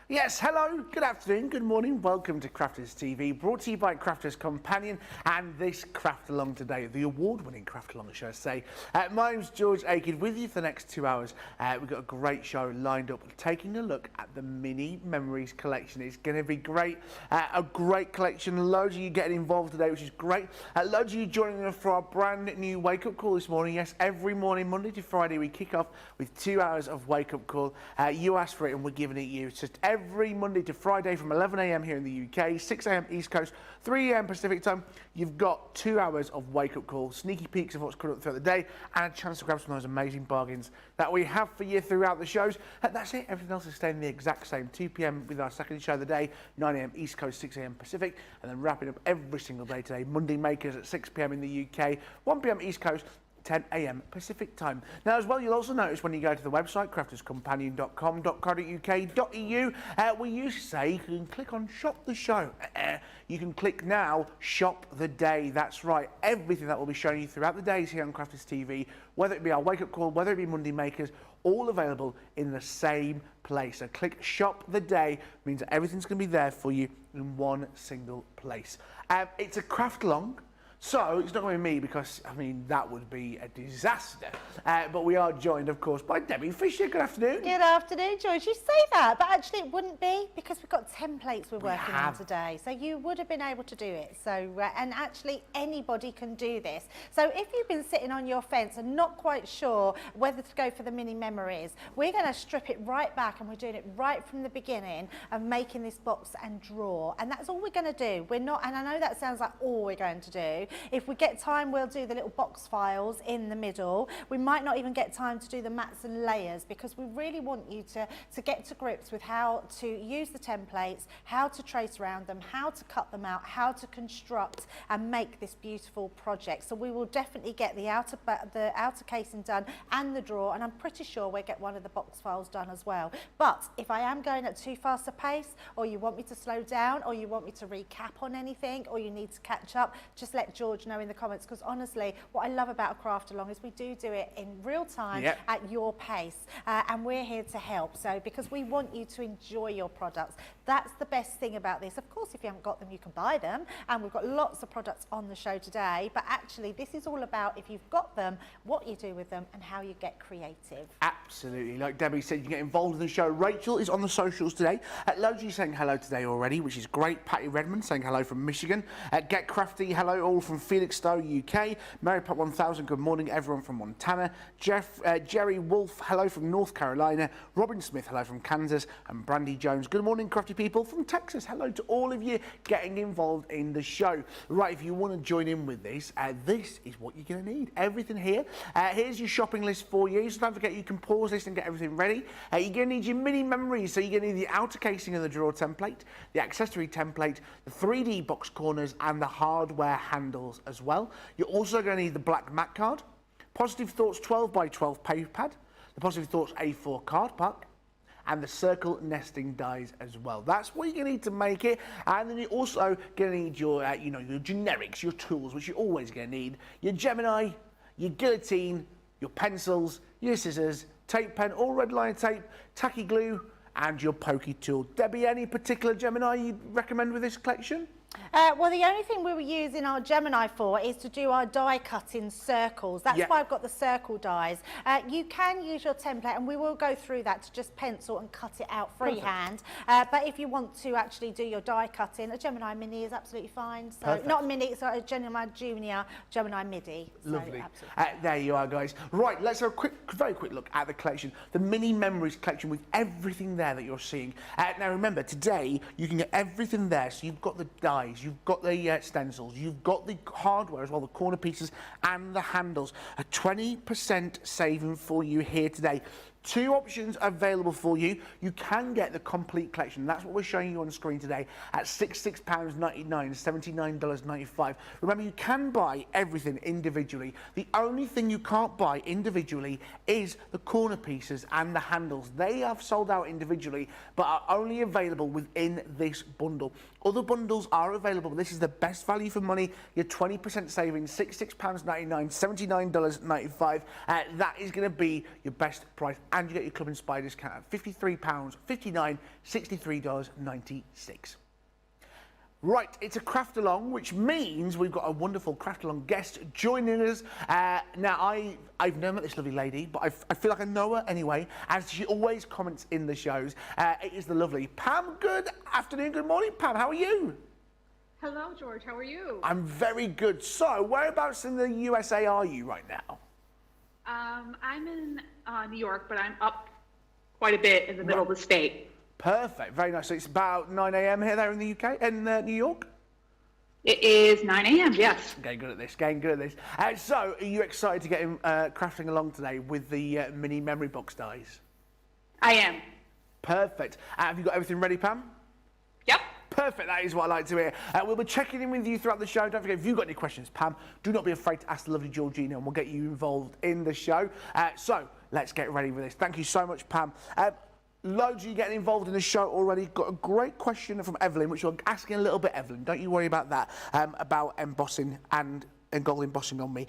Yes, hello, good afternoon, good morning, welcome to Crafters TV, brought to you by Crafters Companion and this Craft Along today, the award-winning Craft Along, should I say. My name's George Akid, with you for the next 2 hours. We've got a great show lined up, taking a look at the Mini Memories collection. It's going to be great, a great collection, loads of you getting involved today, which is great. Loads of you joining us for our brand new wake-up call this morning. Yes, every morning, Monday to Friday, we kick off with 2 hours of wake-up call. You asked for it and we're giving it you. It's just every Monday to Friday from 11 a.m. here in the UK, 6 a.m. East Coast, 3 a.m. Pacific time. You've got 2 hours of wake-up call, sneaky peeks of what's coming up throughout the day, and a chance to grab some of those amazing bargains that we have for you throughout the shows. And that's it. Everything else is staying the exact same. 2 p.m. with our second show of the day, 9 a.m. East Coast, 6 a.m. Pacific, and then wrapping up every single day today. Monday Makers at 6 p.m. in the UK, 1 p.m. East Coast, 10 a.m. Pacific time. Now, as well, you'll also notice when you go to the website, crafterscompanion.com.co.uk, we usually say you can click on Shop the Show. You can click now, Shop the Day. That's right. Everything that we'll be showing you throughout the days here on Crafters TV, whether it be our wake-up call, whether it be Monday Makers, all available in the same place. So click Shop the Day, means that everything's going to be there for you in one single place. It's a craft along. So, it's not going to be me because, I mean, that would be a disaster. But we are joined, of course, by Debbie Fisher. Good afternoon. Good afternoon, George. You say that, but actually it wouldn't be because we've got templates we're working on today. So you would have been able to do it. So, and actually anybody can do this. So if you've been sitting on your fence and not quite sure whether to go for the mini memories, we're going to strip it right back and we're doing it right from the beginning of making this box and drawer. And that's all we're going to do. We're not, and I know that sounds like all we're going to do. If we get time, we'll do the little box files in the middle. We might not even get time to do the mats and layers because we really want you to get to grips with how to use the templates, how to trace around them, how to cut them out, how to construct and make this beautiful project. So we will definitely get the outer casing done and the drawer, and I'm pretty sure we'll get one of the box files done as well. But if I am going at too fast a pace, or you want me to slow down, or you want me to recap on anything, or you need to catch up, just let George know in the comments, because honestly what I love about a craft along is we do it in real time at your pace, and we're here to help. So because we want you to enjoy your products, that's the best thing about this. Of course, if you haven't got them, you can buy them, and we've got lots of products on the show today, but actually this is all about, if you've got them, what you do with them and how you get creative. Absolutely. Like Debbie said, you can get involved in the show. Rachel is on the socials today. Loads of you saying hello today already, which is great. Patty Redmond saying hello from Michigan. Get Crafty, hello all from Felixstowe, UK. Mary Pop 1000, good morning everyone from Montana. Jerry Wolf, hello from North Carolina. Robin Smith, hello from Kansas. And Brandy Jones, good morning crafty people from Texas. Hello to all of you getting involved in the show. Right, if you want to join in with this, this is what you're going to need. Everything here. Here's your shopping list for you. So don't forget, you can pause this and get everything ready. You're going to need your mini memories. So you're going to need the outer casing of the drawer template, the accessory template, the 3D box corners, and the hardware handles as well. You're also going to need the black mat card, Positive Thoughts 12 by 12 paper pad, the Positive Thoughts A4 card pack, and the circle nesting dies as well. That's what you're going to need to make it. And then you're also going to need your, your generics, your tools, which you're always going to need. Your Gemini, your guillotine, your pencils, your scissors, tape pen, or red line tape, tacky glue, and your Pokey Tool. Debbie, any particular Gemini you'd recommend with this collection? Well, the only thing we were using our Gemini for is to do our die cut in circles. That's why I've got the circle dies. You can use your template, and we will go through that to just pencil and cut it out freehand. But if you want to actually do your die cutting, a Gemini Mini is absolutely fine. So not a Mini, sorry, a Gemini Junior, Gemini Midi. So lovely. There you are, guys. Right, let's have a very quick look at the collection. The Mini Memories collection with everything there that you're seeing. Now remember, today you can get everything there. So you've got the dies, you've got the stencils, you've got the hardware as well, the corner pieces and the handles. A 20% saving for you here today. Two options available for you. You can get the complete collection. That's what we're showing you on screen today at £66.99, $79.95. Remember, you can buy everything individually. The only thing you can't buy individually is the corner pieces and the handles. They have sold out individually, but are only available within this bundle. Other bundles are available. This is the best value for money. Your 20% savings, £66.99, $79.95. That is going to be your best price. and you get your Club Inspired discount at £53.59, $63.96. Right, it's a craft along, which means we've got a wonderful craft along guest joining us. Now, I've never met this lovely lady, but I feel like I know her anyway, as she always comments in the shows. It is the lovely Pam. Good afternoon, good morning, Pam. How are you? Hello, George. How are you? I'm very good. So, whereabouts in the USA are you right now? I'm in New York, but I'm up quite a bit in the middle of the state. Perfect, very nice. So it's about 9 a.m. here, there in the UK, in New York? It is 9 a.m., yes. Getting good at this, getting good at this. So, are you excited to get crafting along today with the mini memory box dies? I am. Perfect. Have you got everything ready, Pam? Yep. Perfect, that is what I like to hear. We'll be checking in with you throughout the show. Don't forget, if you've got any questions, Pam, do not be afraid to ask the lovely Georgina, and we'll get you involved in the show. So, let's get ready with this. Thank you so much, Pam. Loads of you getting involved in the show already. Got a great question from Evelyn, which you're asking a little bit, Evelyn. Don't you worry about that, about embossing and gold embossing on me.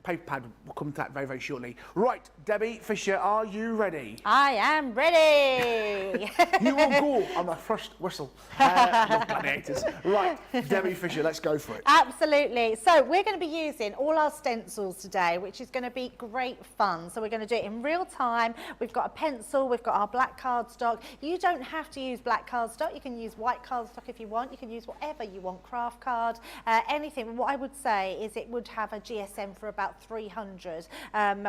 Paper pad, we'll come to that very, very shortly. Right, Debbie Fisher, are you ready? I am ready. You will go on the first whistle. Love gladiators. Right, Debbie Fisher, let's go for it. Absolutely. So we're going to be using all our stencils today, which is going to be great fun. So we're going to do it in real time. We've got a pencil, we've got our black cardstock. You don't have to use black cardstock. You can use white cardstock if you want. You can use whatever you want, craft card, anything. What I would say is it would have a GSM for about 300,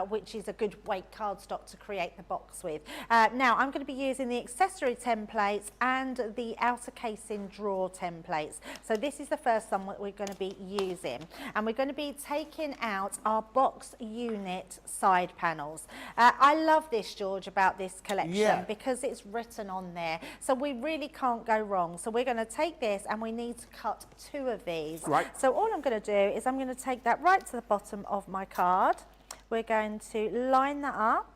which is a good weight cardstock to create the box with. Now I'm going to be using the accessory templates and the outer casing drawer templates. So this is the first one that we're going to be using, and we're going to be taking out our box unit side panels. I love this, George, about this collection because it's written on there, so we really can't go wrong. So we're going to take this and we need to cut 2 of these. Right. So all I'm going to do is I'm going to take that right to the bottom of my card. We're going to line that up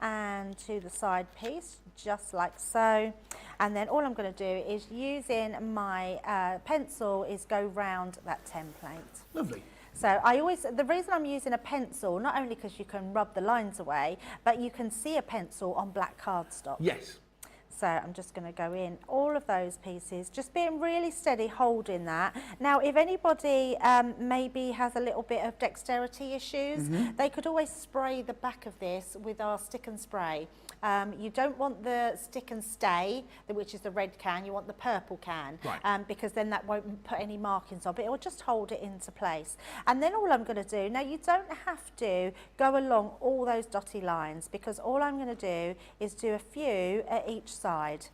and to the side piece, just like so. And then all I'm going to do is, using my pencil, is go round that template. Lovely. So the reason I'm using a pencil, not only because you can rub the lines away, but you can see a pencil on black cardstock. Yes. So I'm just going to go in all of those pieces, just being really steady, holding that. Now, if anybody maybe has a little bit of dexterity issues, they could always spray the back of this with our stick and spray. You don't want the stick and stay, which is the red can, you want the purple can, right. Because then that won't put any markings on, but it will just hold it into place. And then all I'm going to do, now you don't have to go along all those dotty lines, because all I'm going to do is do a few at each side,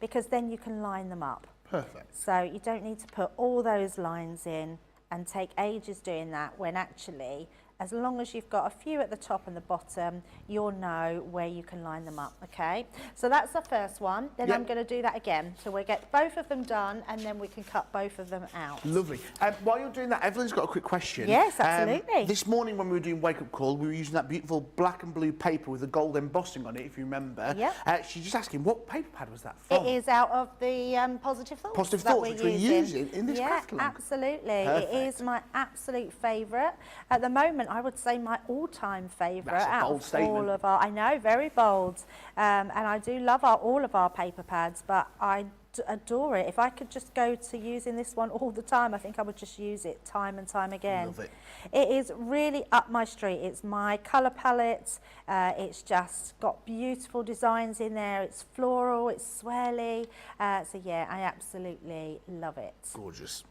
because then you can line them up. Perfect. So you don't need to put all those lines in and take ages doing that, when actually, as long as you've got a few at the top and the bottom, you'll know where you can line them up, okay? So that's the first one. Then I'm going to do that again. So we'll get both of them done, and then we can cut both of them out. Lovely. While you're doing that, Evelyn's got a quick question. Yes, absolutely. This morning when we were doing Wake Up Call, we were using that beautiful black and blue paper with the gold embossing on it, if you remember. Yep. She's just asking, what paper pad was that from? It is out of the Positive Thoughts. Positive Thoughts, which we're using in this craft along. Absolutely. Perfect. It is my absolute favourite. At the moment, I would say my all-time favourite out of all of our. I know, very bold, and I do love all of our paper pads, but I adore it. If I could just go to using this one all the time, I think I would just use it time and time again. Love it. It is really up my street. It's my colour palette. It's just got beautiful designs in there. It's floral, it's swirly. So yeah, I absolutely love it. Gorgeous.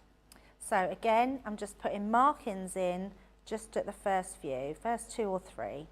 So again, I'm just putting markings in just at the first 2 or 3.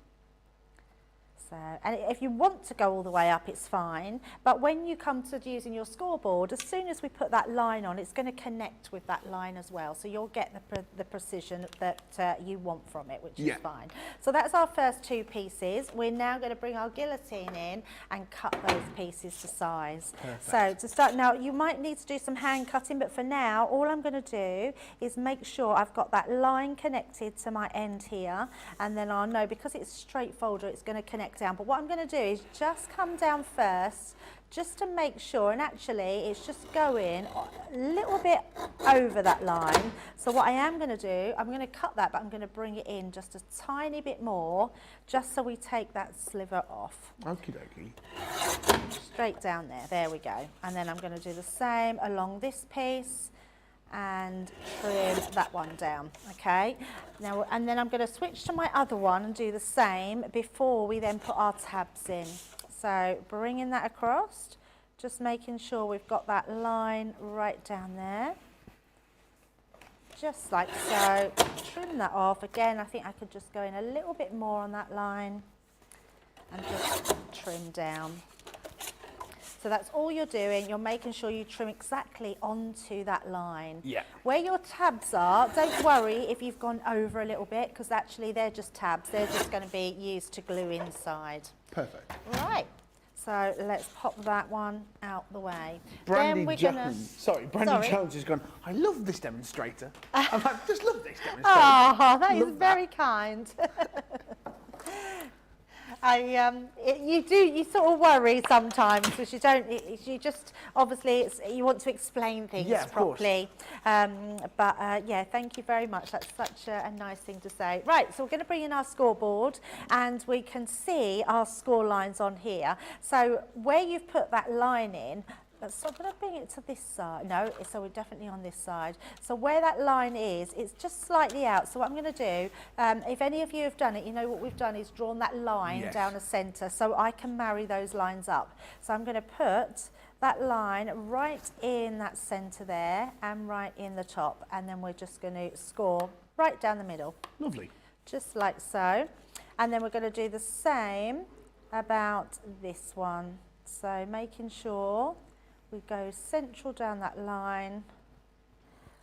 So, and if you want to go all the way up, it's fine. But when you come to using your scoreboard, as soon as we put that line on, it's going to connect with that line as well. So you'll get the precision that you want from it, which is fine. So that's our first 2 pieces. We're now going to bring our guillotine in and cut those pieces to size. Perfect. So to start, now you might need to do some hand cutting, but for now, all I'm going to do is make sure I've got that line connected to my end here, and then I'll know, because it's straight folder, it's going to connect down, but what I'm going to do is just come down first just to make sure, and actually it's just going a little bit over that line. So what I am going to do, I'm going to cut that, but I'm going to bring it in just a tiny bit more, just so we take that sliver off. Okie dokie. Straight down there we go. And then I'm going to do the same along this piece and trim that one down, okay? Now, and then I'm going to switch to my other one and do the same before we then put our tabs in. So bringing that across, just making sure we've got that line right down there. Just like so. Trim that off. Again, I think I could just go in a little bit more on that line and just trim down. So that's all you're doing. You're making sure you trim exactly onto that line. Yeah. Where your tabs are, don't worry if you've gone over a little bit, because actually they're just tabs. They're just going to be used to glue inside. Perfect. Right. So let's pop that one out the way. Brandy Jones. Brandy Jones has gone, I love this demonstrator. I just love this demonstrator. Oh, that is very kind. You sort of worry sometimes because you just, obviously you want to explain things properly. Yeah, thank you very much. That's such a nice thing to say. Right, so we're going to bring in our scoreboard and we can see our score lines on here. So where you've put that line in, so I'm going to bring it to this side. No, so we're definitely on this side. So where that line is, it's just slightly out. So what I'm going to do, if any of you have done it, you know what we've done is drawn that line down the centre, so I can marry those lines up. So I'm going to put that line right in that centre there and right in the top, and then we're just going to score right down the middle. Lovely. Just like so. And then we're going to do the same about this one. So making sure we go central down that line,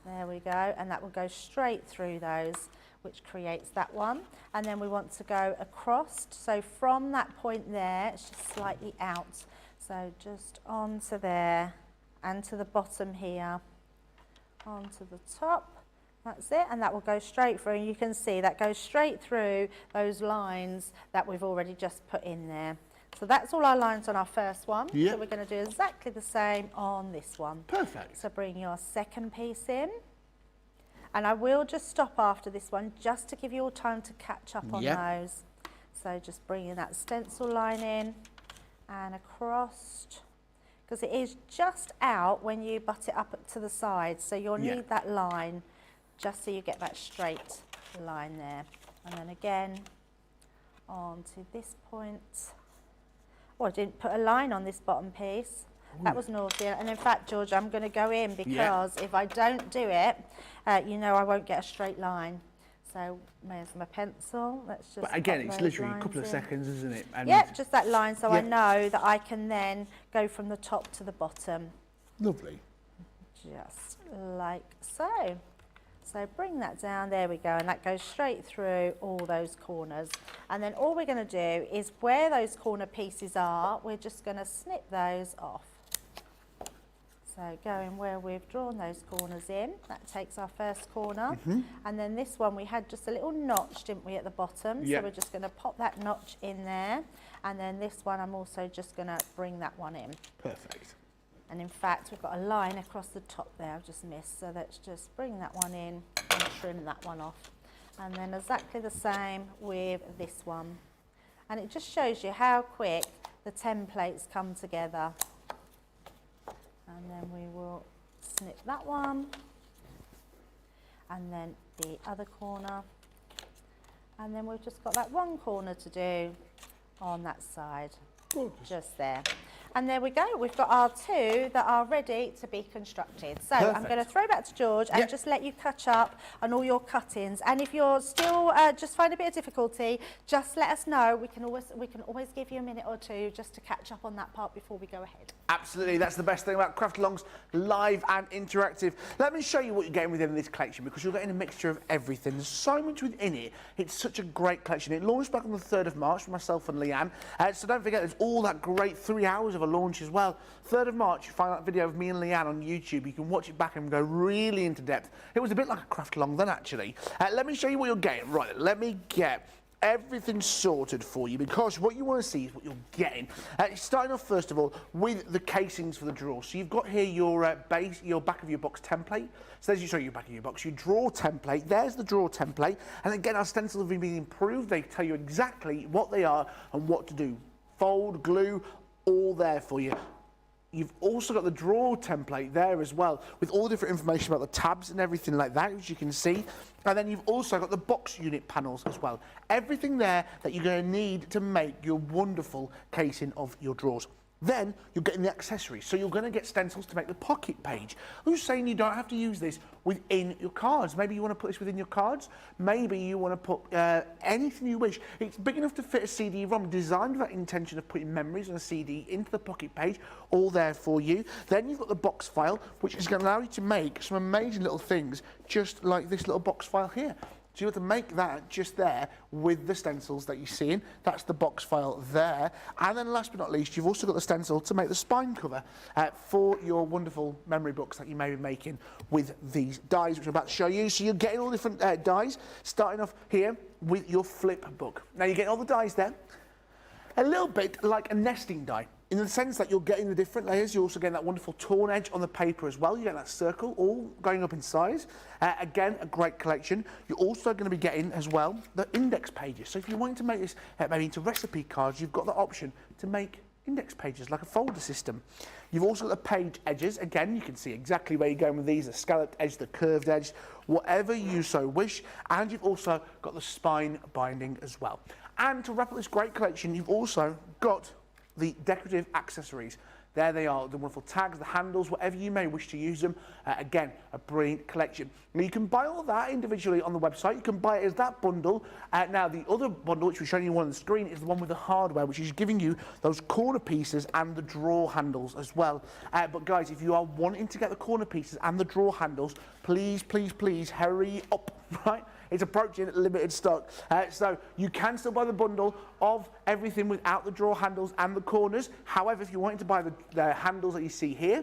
there we go, and that will go straight through those, which creates that one. And then we want to go across, so from that point there, it's just slightly out. So just onto there, and to the bottom here, onto the top, that's it, and that will go straight through, and you can see that goes straight through those lines that we've already just put in there. So that's all our lines on our first one. Yep. So we're going to do exactly the same on this one. Perfect. So bring your second piece in. And I will just stop after this one just to give you all time to catch up on those. So just bringing that stencil line in and across, because it is just out when you butt it up to the side. So you'll need that line just so you get that straight line there. And then again, on to this point. Oh, I didn't put a line on this bottom piece. Ooh. That was naughty. And in fact, George, I'm going to go in because if I don't do it, you know I won't get a straight line. So there's my pencil. Let's just. But again, it's literally a couple of seconds, isn't it? And just that line, so I know that I can then go from the top to the bottom. Lovely. Just like so. So bring that down, there we go, and that goes straight through all those corners. And then all we're going to do is where those corner pieces are, we're just going to snip those off. So going where we've drawn those corners in, that takes our first corner. And then this one, we had just a little notch, didn't we, at the bottom? So we're just going to pop that notch in there. And then this one, I'm also just going to bring that one in. Perfect. And in fact, we've got a line across the top there I've just missed. So let's just bring that one in and trim that one off. And then exactly the same with this one. And it just shows you how quick the templates come together. And then we will snip that one. And then the other corner. And then we've just got that one corner to do on that side. Just there. And there we go, we've got our two that are ready to be constructed. So I'm going to throw back to George and just let you catch up on all your cut-ins. And if you're still just find a bit of difficulty, just let us know. We can always give you a minute or two just to catch up on that part before we go ahead. Absolutely, that's the best thing about Craft Alongs, live and interactive. Let me show you what you're getting within this collection, because you're getting a mixture of everything. There's so much within it. It's such a great collection. It launched back on the 3rd of March for myself and Leanne. So don't forget, there's all that great 3 hours of a launch as well. 3rd of March, you find that video of me and Leanne on YouTube. You can watch it back and go really into depth. It was a bit like a Craft Along then, actually. Let me show you what you're getting. Right, let me get everything's sorted for you, because what you want to see is what you're getting. Starting off first of all with the casings for the drawers. So you've got here your base, your back of your box template. So there's your back of your box, your drawer template. There's the drawer template, and again our stencils have been improved. They tell you exactly what they are and what to do. Fold, glue, all there for you. You've also got the drawer template there as well, with all the different information about the tabs and everything like that, as you can see. And then you've also got the box unit panels as well. Everything there that you're going to need to make your wonderful casing of your drawers. Then you're getting the accessories. So you're going to get stencils to make the pocket page. Who's saying you don't have to use this within your cards? Maybe you want to put this within your cards. Maybe you want to put anything you wish. It's big enough to fit a CD-ROM, designed with that intention of putting memories on a CD into the pocket page, all there for you. Then you've got the box file, which is going to allow you to make some amazing little things, just like this little box file here. So you have to make that just there with the stencils that you're seeing. That's the box file there. And then last but not least, you've also got the stencil to make the spine cover for your wonderful memory books that you may be making with these dies, which I'm about to show you. So you're getting all different dies, starting off here with your flip book. Now you're getting all the dies there, a little bit like a nesting die, in the sense that you're getting the different layers. You're also getting that wonderful torn edge on the paper as well. You get that circle all going up in size. Again, a great collection. You're also going to be getting as well the index pages. So if you're wanting to make this maybe into recipe cards, you've got the option to make index pages like a folder system. You've also got the page edges. Again, you can see exactly where you're going with these, the scalloped edge, the curved edge, whatever you so wish. And you've also got the spine binding as well. And to wrap up this great collection, you've also got the decorative accessories. There they are, the wonderful tags, the handles, whatever you may wish to use them. Again, a brilliant collection. Now you can buy all that individually on the website. You can buy it as that bundle. Now the other bundle, which we're showing you on the screen, is the one with the hardware, which is giving you those corner pieces and the drawer handles as well. But guys, if you are wanting to get the corner pieces and the drawer handles, please, please, please hurry up, right? It's approaching limited stock. So you can still buy the bundle of everything without the drawer handles and the corners. However, if you're wanting to buy the handles that you see here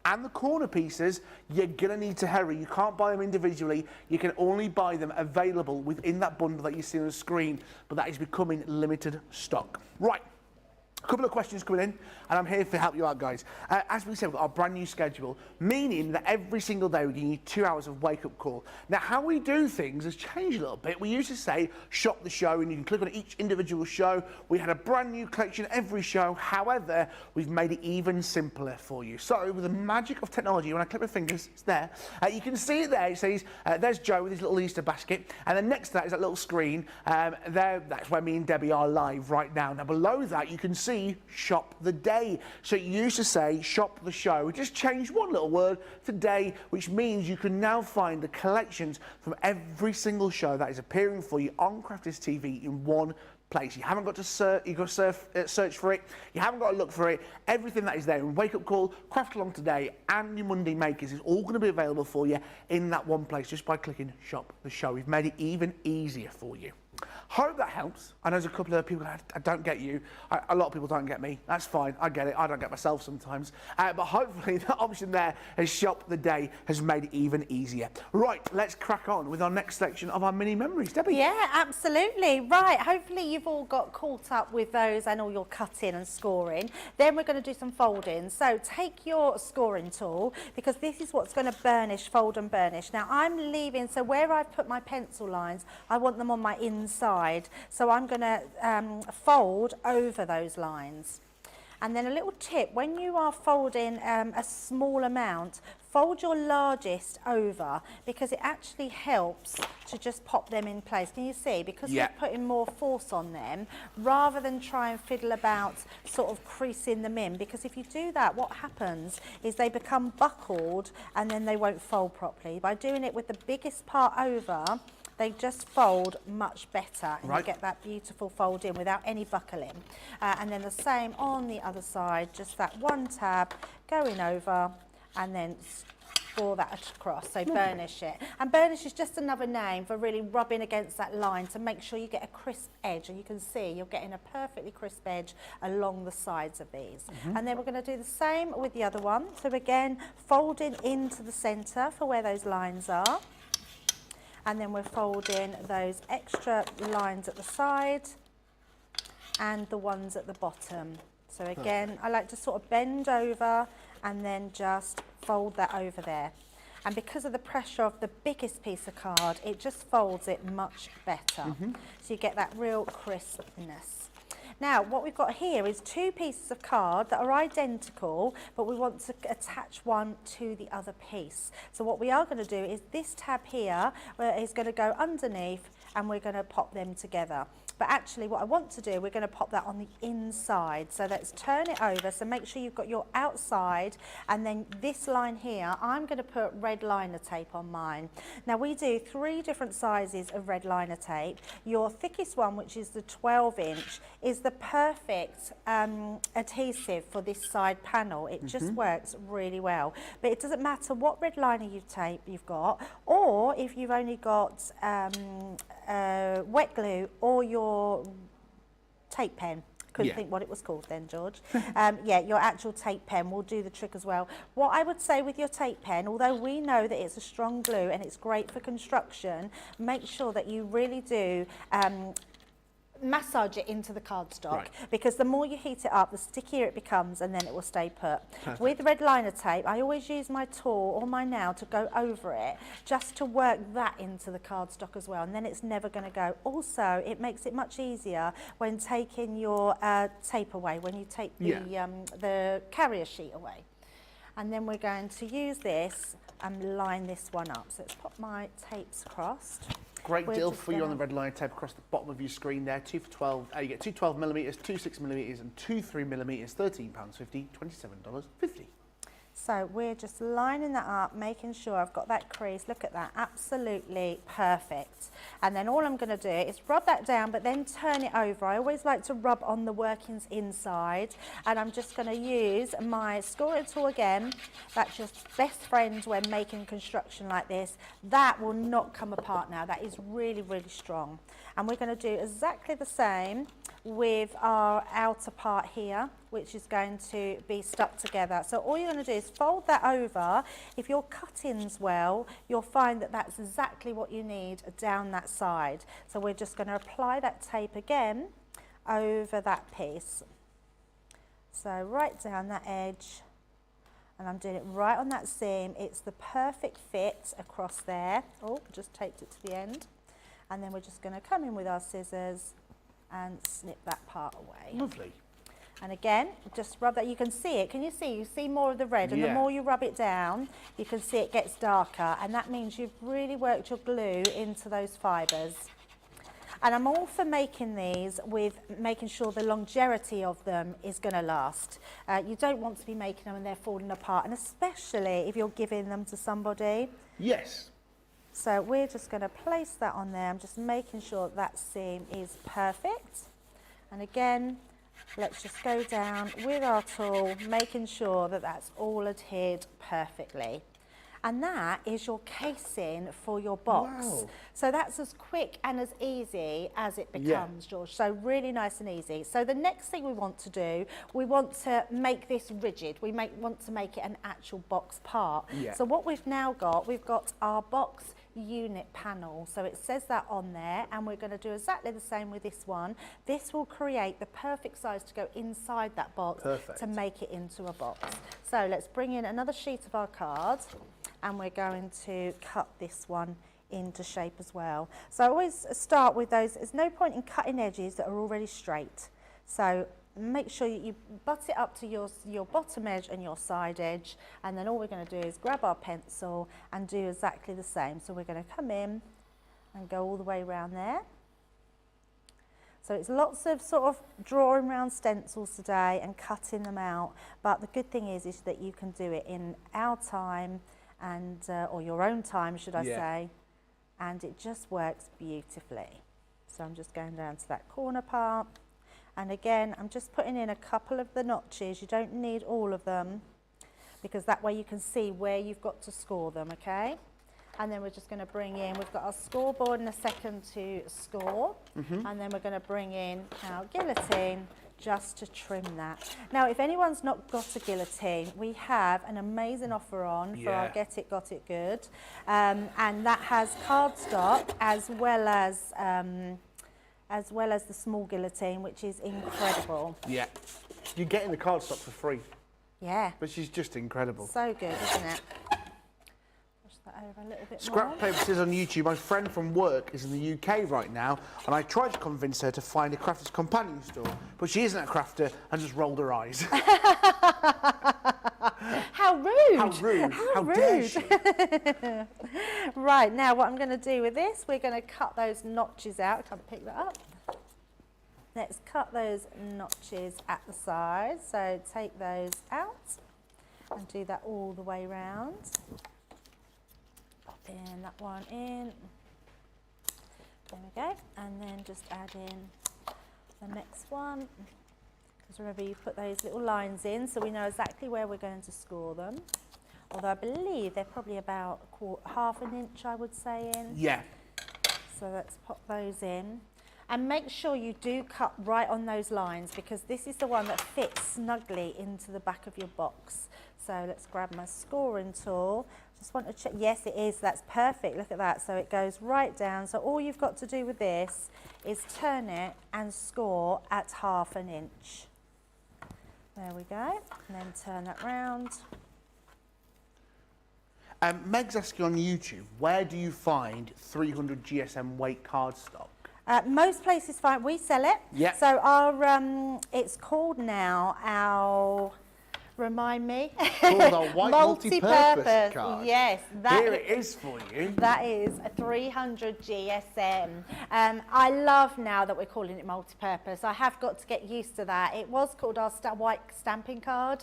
and the corner pieces, you're going to need to hurry. You can't buy them individually. You can only buy them available within that bundle that you see on the screen, but that is becoming limited stock. Right. A couple of questions coming in, and I'm here to help you out, guys. As we said, we've got our brand new schedule, meaning that every single day we're giving you 2 hours of wake-up call. Now, how we do things has changed a little bit. We used to say, shop the show, and you can click on each individual show. We had a brand new collection every show. However, we've made it even simpler for you. So, with the magic of technology, when I click my fingers, it's there. You can see it there. It says, there's Joe with his little Easter basket, and then next to that is that little screen. That's where me and Debbie are live right now. Now, below that, you can see shop the day. So it used to say shop the show. We just changed one little word to day, which means you can now find the collections from every single show that is appearing for you on Crafters TV in one place. You haven't got to search for it. You haven't got to look for it. Everything that is there in Wake Up Call, Craft Along Today, and your Monday Makers is all going to be available for you in that one place just by clicking shop the show. We've made it even easier for you. Hope that helps. I know there's a couple of people, I don't get you. A lot of people don't get me. That's fine. I get it. I don't get myself sometimes. But hopefully the option there as shop the day has made it even easier. Right, let's crack on with our next section of our mini memories. Debbie? Yeah, absolutely. Right, hopefully you've all got caught up with those and all your cutting and scoring. Then we're going to do some folding. So take your scoring tool, because this is what's going to burnish, fold and burnish. Now I'm leaving, so where I've put my pencil lines, I want them on my inside. So I'm going to fold over those lines. And then a little tip, when you are folding a small amount, fold your largest over, because it actually helps to just pop them in place. Can you see? Because we're putting more force on them, rather than try and fiddle about sort of creasing them in, because if you do that, what happens is they become buckled and then they won't fold properly. By doing it with the biggest part over, they just fold much better, and you get that beautiful fold in without any buckling. And then the same on the other side, just that one tab going over and then score that across, so burnish it. And burnish is just another name for really rubbing against that line to make sure you get a crisp edge, and you can see you're getting a perfectly crisp edge along the sides of these. And then we're going to do the same with the other one. So again, folding into the centre for where those lines are. and then we're folding those extra lines at the side and the ones at the bottom. So again, I like to sort of bend over and then just fold that over there. And because of the pressure of the biggest piece of card, it just folds it much better. So you get that real crispness. Now, what we've got here is two pieces of card that are identical, but we want to attach one to the other piece. So what we are going to do is this tab here is going to go underneath, and we're going to pop them together. But actually what I want to do, we're going to pop that on the inside. So let's turn it over. So make sure you've got your outside, and then this line here, I'm going to put red liner tape on mine. Now we do 3 different sizes of red liner tape. Your thickest one, which is the 12-inch, is the perfect adhesive for this side panel. It just works really well. But it doesn't matter what red liner you've got, or if you've only got wet glue or your tape pen. Couldn't think what it was called then, George. Yeah, your actual tape pen will do the trick as well. What I would say with your tape pen, although we know that it's a strong glue and it's great for construction, make sure that you really do massage it into the cardstock, because the more you heat it up, the stickier it becomes, and then it will stay put. With red liner tape, I always use my tool or my nail to go over it, just to work that into the cardstock as well, and then it's never going to go. Also, it makes it much easier when taking your tape away, when you take the carrier sheet away. And then we're going to use this and line this one up. So let's pop my tapes crossed. Great deal for you on the red line tape across the bottom of your screen there. 2 for 12. You get 2 12mm, 2 6mm, and 2 3mm. £13.50, $27.50. So we're just lining that up, making sure I've got that crease. Look at that, absolutely perfect. And then all I'm going to do is rub that down, but then turn it over. I always like to rub on the workings inside, and I'm just going to use my scoring tool again. That's your best friend when making construction like this. That will not come apart now. That is really, really strong. And we're going to do exactly the same with our outer part here, which is going to be stuck together. So all you're going to do is fold that over. If your cutting's well, you'll find that that's exactly what you need down that side. So we're just going to apply that tape again over that piece. So right down that edge, and I'm doing it right on that seam. It's the perfect fit across there. Oh, just taped it to the end. And then we're just going to come in with our scissors and snip that part away. Lovely. And again, just rub that. You can see it. Can you see? You see more of the red, and the more you rub it down, you can see it gets darker, and that means you've really worked your glue into those fibres. And I'm all for making these with making sure the longevity of them is going to last. You don't want to be making them and they're falling apart, and especially if you're giving them to somebody. Yes. So we're just going to place that on there. I'm just making sure that seam is perfect. And again, let's just go down with our tool, making sure that that's all adhered perfectly. And that is your casing for your box. Wow. So that's as quick and as easy as it becomes, George. So really nice and easy. So the next thing we want to do, we want to make this rigid. We want to make it an actual box part. So what we've now got, we've got our box unit panel. So it says that on there, and we're going to do exactly the same with this one. This will create the perfect size to go inside that box to make it into a box. So let's bring in another sheet of our card, and we're going to cut this one into shape as well. So I always start with those. There's no point in cutting edges that are already straight. So make sure you butt it up to your bottom edge and your side edge, and then all we're going to do is grab our pencil and do exactly the same. So we're going to come in and go all the way around there. So it's lots of sort of drawing around stencils today and cutting them out, but the good thing is that you can do it in our time, and or your own time, should I say, and it just works beautifully. So I'm just going down to that corner part. And again, I'm just putting in a couple of the notches. You don't need all of them, because that way you can see where you've got to score them, okay? And then we're just going to bring in, we've got our scoreboard in a second to score. And then we're going to bring in our guillotine just to trim that. Now, if anyone's not got a guillotine, we have an amazing offer on for our Get It, Got It Good. And that has cardstock as well as the small guillotine, which is incredible. Yeah. You're getting the cardstock for free. Yeah. Which is just incredible. So good, isn't it? Push that over a little bit more. Scrap Paper says on YouTube, my friend from work is in the UK right now, and I tried to convince her to find a crafter's companion store, but she isn't a crafter and just rolled her eyes. How rude! How rude! How dare she? Right, now what I'm going to do with this, we're going to cut those notches out. I can't pick that up. Let's cut those notches at the sides. So take those out and do that all the way round. Pop in that one in. There we go. And then just add in the next one. Because remember, you put those little lines in so we know exactly where we're going to score them. Although I believe they're probably about half an inch, I would say, in. Yeah. So let's pop those in. And make sure you do cut right on those lines, because this is the one that fits snugly into the back of your box. So let's grab my scoring tool. Just want to check. Yes, it is. That's perfect. Look at that. So it goes right down. So all you've got to do with this is turn it and score at half an inch. There we go. And then turn that round. Meg's asking on YouTube, where do you find 300 GSM weight cardstock? Most places find we sell it. Yeah. So our it's called now our. Remind me. Called our white multi-purpose card. Yes, Here it is for you. That is a 300 GSM. I love now that we're calling it multi-purpose. I have got to get used to that. It was called our white stamping card,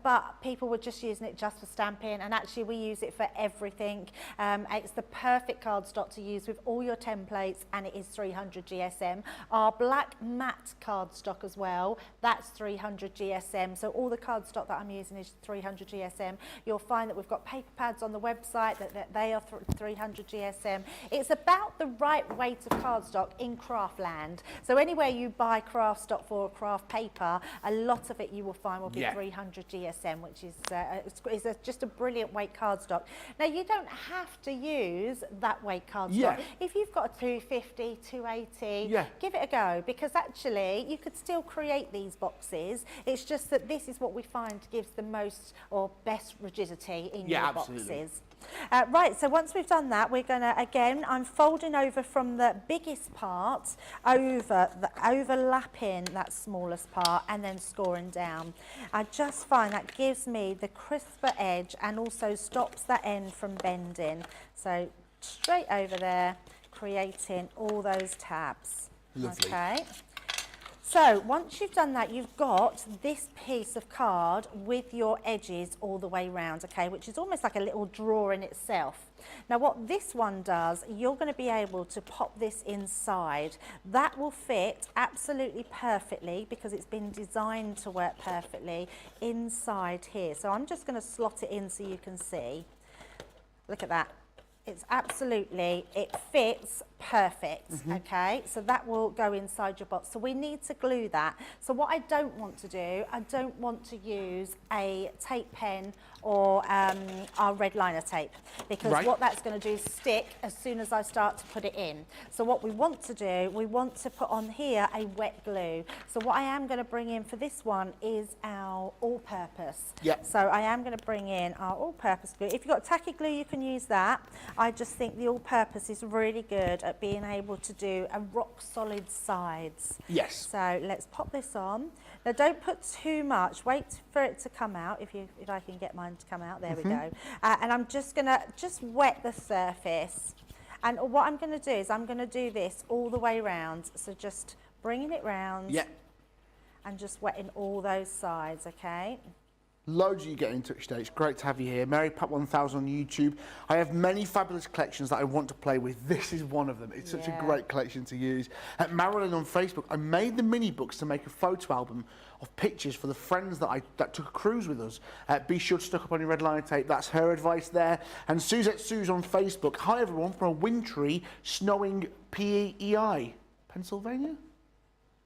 but people were just using it just for stamping, and actually we use it for everything. It's the perfect cardstock to use with all your templates, and it is 300 GSM. Our black matte cardstock as well, that's 300 GSM. So all the cardstock that I'm using is 300 GSM. You'll find that we've got paper pads on the website that they are 300 GSM. It's about the right weight of cardstock in craftland. So anywhere you buy craft stock for craft paper, a lot of it you will find will be 300 GSM, which is just a brilliant weight cardstock. Now you don't have to use that weight cardstock. If you've got a 250, 280, give it a go, because actually you could still create these boxes. It's just that this is what we find gives the most or best rigidity in your boxes. Right, so once we've done that, we're going to, again, I'm folding over from the biggest part overlapping that smallest part and then scoring down. I just find that gives me the crisper edge and also stops that end from bending. So straight over there, creating all those tabs. Lovely. Okay. So once you've done that, you've got this piece of card with your edges all the way round, okay, which is almost like a little drawer in itself. Now what this one does, you're going to be able to pop this inside. That will fit absolutely perfectly because it's been designed to work perfectly inside here. So I'm just going to slot it in so you can see. Look at that. It's absolutely, it fits perfect, okay? So that will go inside your box. So we need to glue that. So what I don't want to do, I don't want to use a tape pen or our red liner tape, because what that's going to do is stick as soon as I start to put it in. So what we want to do, we want to put on here a wet glue. So what I am going to bring in for this one is our all-purpose. So I am going to bring in our all-purpose glue. If you've got tacky glue, you can use that. I just think the all-purpose is really good at being able to do a rock-solid sides. So let's pop this on. Now don't put too much. Wait for it to come out. If I can get mine to come out, there we go. And I'm just gonna wet the surface. And what I'm gonna do is I'm gonna do this all the way round. So just bringing it round and just wetting all those sides, okay? Loads of you getting in touch today. It's great to have you here. Mary Pat 1000 on YouTube. I have many fabulous collections that I want to play with. This is one of them. It's such a great collection to use. At Marilyn on Facebook, I made the mini books to make a photo album of pictures for the friends that took a cruise with us. Be sure to stick up on your red liner tape. That's her advice there. And Suzette Suze on Facebook. Hi everyone from a wintry, snowing PEI, Pennsylvania?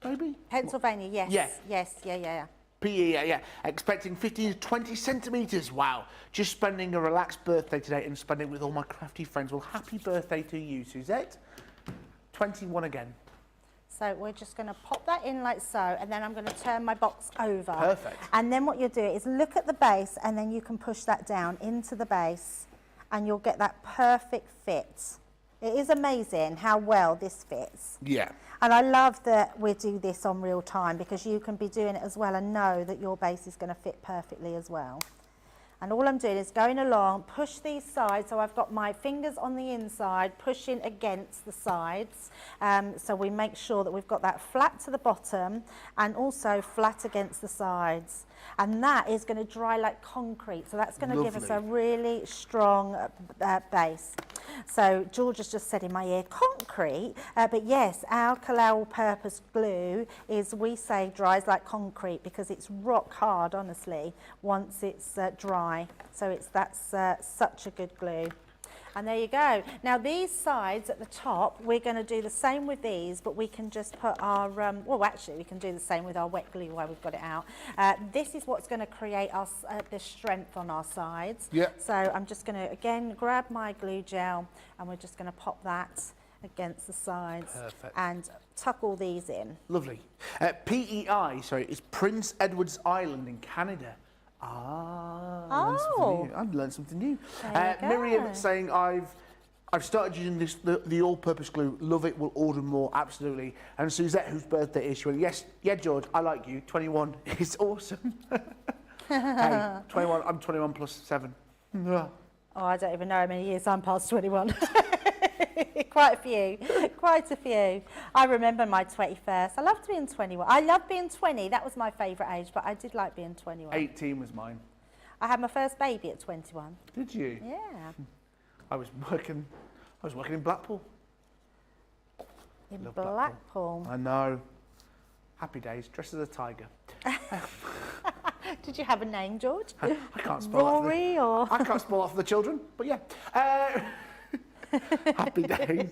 maybe? Pennsylvania, yes. Yeah. Yes, yeah. PE, yeah. Expecting 15 to 20 centimetres. Wow. Just spending a relaxed birthday today and spending it with all my crafty friends. Well, happy birthday to you, Suzette. 21 again. So we're just going to pop that in like so, and then I'm going to turn my box over. Perfect. And then what you'll do is look at the base, and then you can push that down into the base, and you'll get that perfect fit. It is amazing how well this fits. Yeah. And I love that we do this on real time, because you can be doing it as well and know that your base is going to fit perfectly as well. And all I'm doing is going along, push these sides, so I've got my fingers on the inside, pushing against the sides. So we make sure that we've got that flat to the bottom and also flat against the sides. And that is going to dry like concrete, so that's going to give us a really strong base. So George has just said in my ear, concrete, but yes, our all-purpose glue is, we say, dries like concrete, because it's rock hard, honestly, once it's dry. So that's such a good glue. And there you go. Now these sides at the top, we're going to do the same with these, but we can just put our, well actually we can do the same with our wet glue while we've got it out. This is what's going to create us the strength on our sides. Yeah. So I'm just going to, again, grab my glue gel, and we're just going to pop that against the sides. Perfect. And tuck all these in. Lovely. PEI, sorry, is Prince Edward's Island in Canada. I've learned something new. Miriam saying, I've started using this, the all-purpose glue. Love it. Will order more. Absolutely. And Suzette, whose birthday is, she went, yes, yeah, George, I like you. 21 is awesome. Hey, 21. I'm 21 plus 7. Oh, I don't even know how many years I'm past 21. Quite a few. I remember my 21st. I loved being 21. I loved being 20. That was my favourite age, but I did like being 21. 18 was mine. I had my first baby at 21. Did you? Yeah. I was working in Blackpool. In Love Blackpool. I know. Happy days. Dressed as a tiger. Did you have a name, George? I can't spell Rory or? I can't spell that for the children, but yeah. Happy days.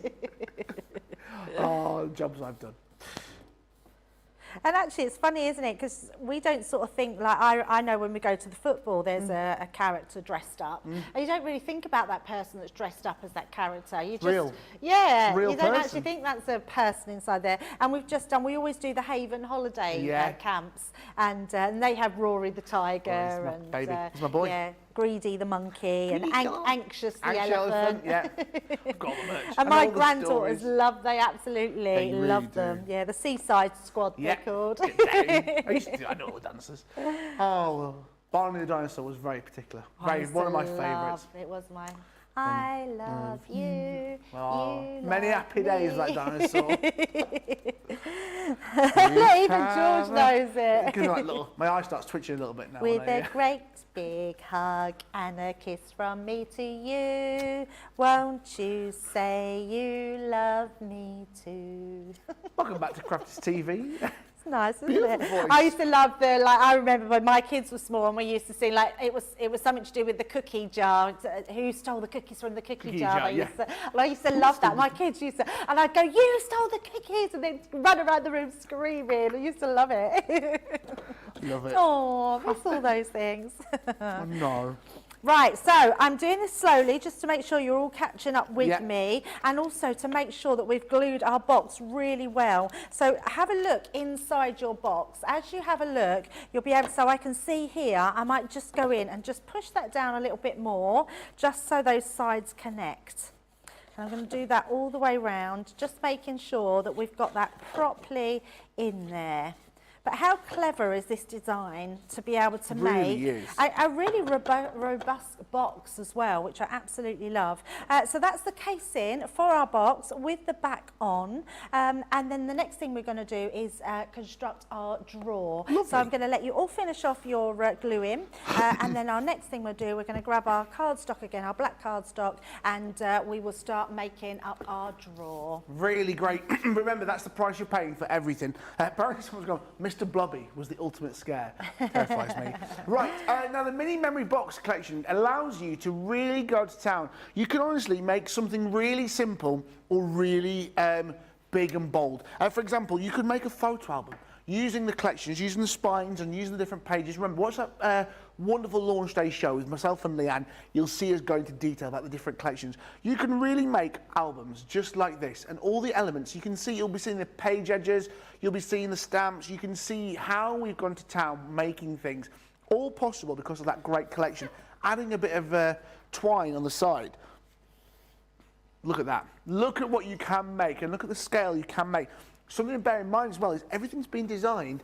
Oh, jobs I've done. And actually, it's funny, isn't it? Because we don't sort of think, like, I know when we go to the football, there's a character dressed up. And you don't really think about that person that's dressed up as that character. You just, real. Yeah, Real you don't person. actually think that's a person inside there. And we always do the Haven holiday camps. And they have Rory the tiger. Oh, he's my baby. He's my boy. Yeah, Greedy the monkey, and Anxious the elephant. Yeah, I've got all the merch. And my granddaughters they absolutely really love them. Yeah, the Seaside Squad, Yeah. they're called. I know all the dancers. Oh, well, Barney the Dinosaur was very particular. One of my favourites. It was mine. I love you. Oh, You many love happy days, me. that dinosaur. Even George knows it. Because my eye starts twitching a little bit now. With a great big hug and a kiss from me to you, won't you say you love me too? Welcome back to Crafty's TV. It's nice, isn't Beautiful it? voice. I used to love I remember when my kids were small and we used to sing, like, it was something to do with the cookie jar. Who stole the cookies from the cookie jar? I used to love that. My kids used to, and I'd go, you stole the cookies, and they'd run around the room screaming. I used to love it. Love it. Oh, miss all those things. Oh, no. Right, so I'm doing this slowly just to make sure you're all catching up with Yeah. me, and also to make sure that we've glued our box really well. So have a look inside your box. As you have a look, you'll be able, so I can see here, I might just go in and just push that down a little bit more, just so those sides connect. And I'm going to do that all the way round, just making sure that we've got that properly in there. But how clever is this design to be able to make a really robust box as well, which I absolutely love. So that's the casing for our box with the back on. And then the next thing we're going to do is construct our drawer. Lovely. So I'm going to let you all finish off your gluing. And then our next thing we'll do, we're going to grab our cardstock again, our black cardstock, and we will start making up our drawer. Really great. Remember, that's the price you're paying for everything. Apparently someone's gone, Mr. Blobby was the ultimate scare. Terrifies me. Right, now the mini memory box collection allows you to really go to town. You can honestly make something really simple or really big and bold. For example, you could make a photo album using the collections, using the spines and using the different pages. Remember, what's that wonderful launch day show with myself and Leanne? You'll see us going into detail about the different collections. You can really make albums just like this, and all the elements, you can see, you'll be seeing the page edges, you'll be seeing the stamps, you can see how we've gone to town making things. All possible because of that great collection. Adding a bit of twine on the side. Look at that. Look at what you can make, and look at the scale you can make. Something to bear in mind as well is everything's been designed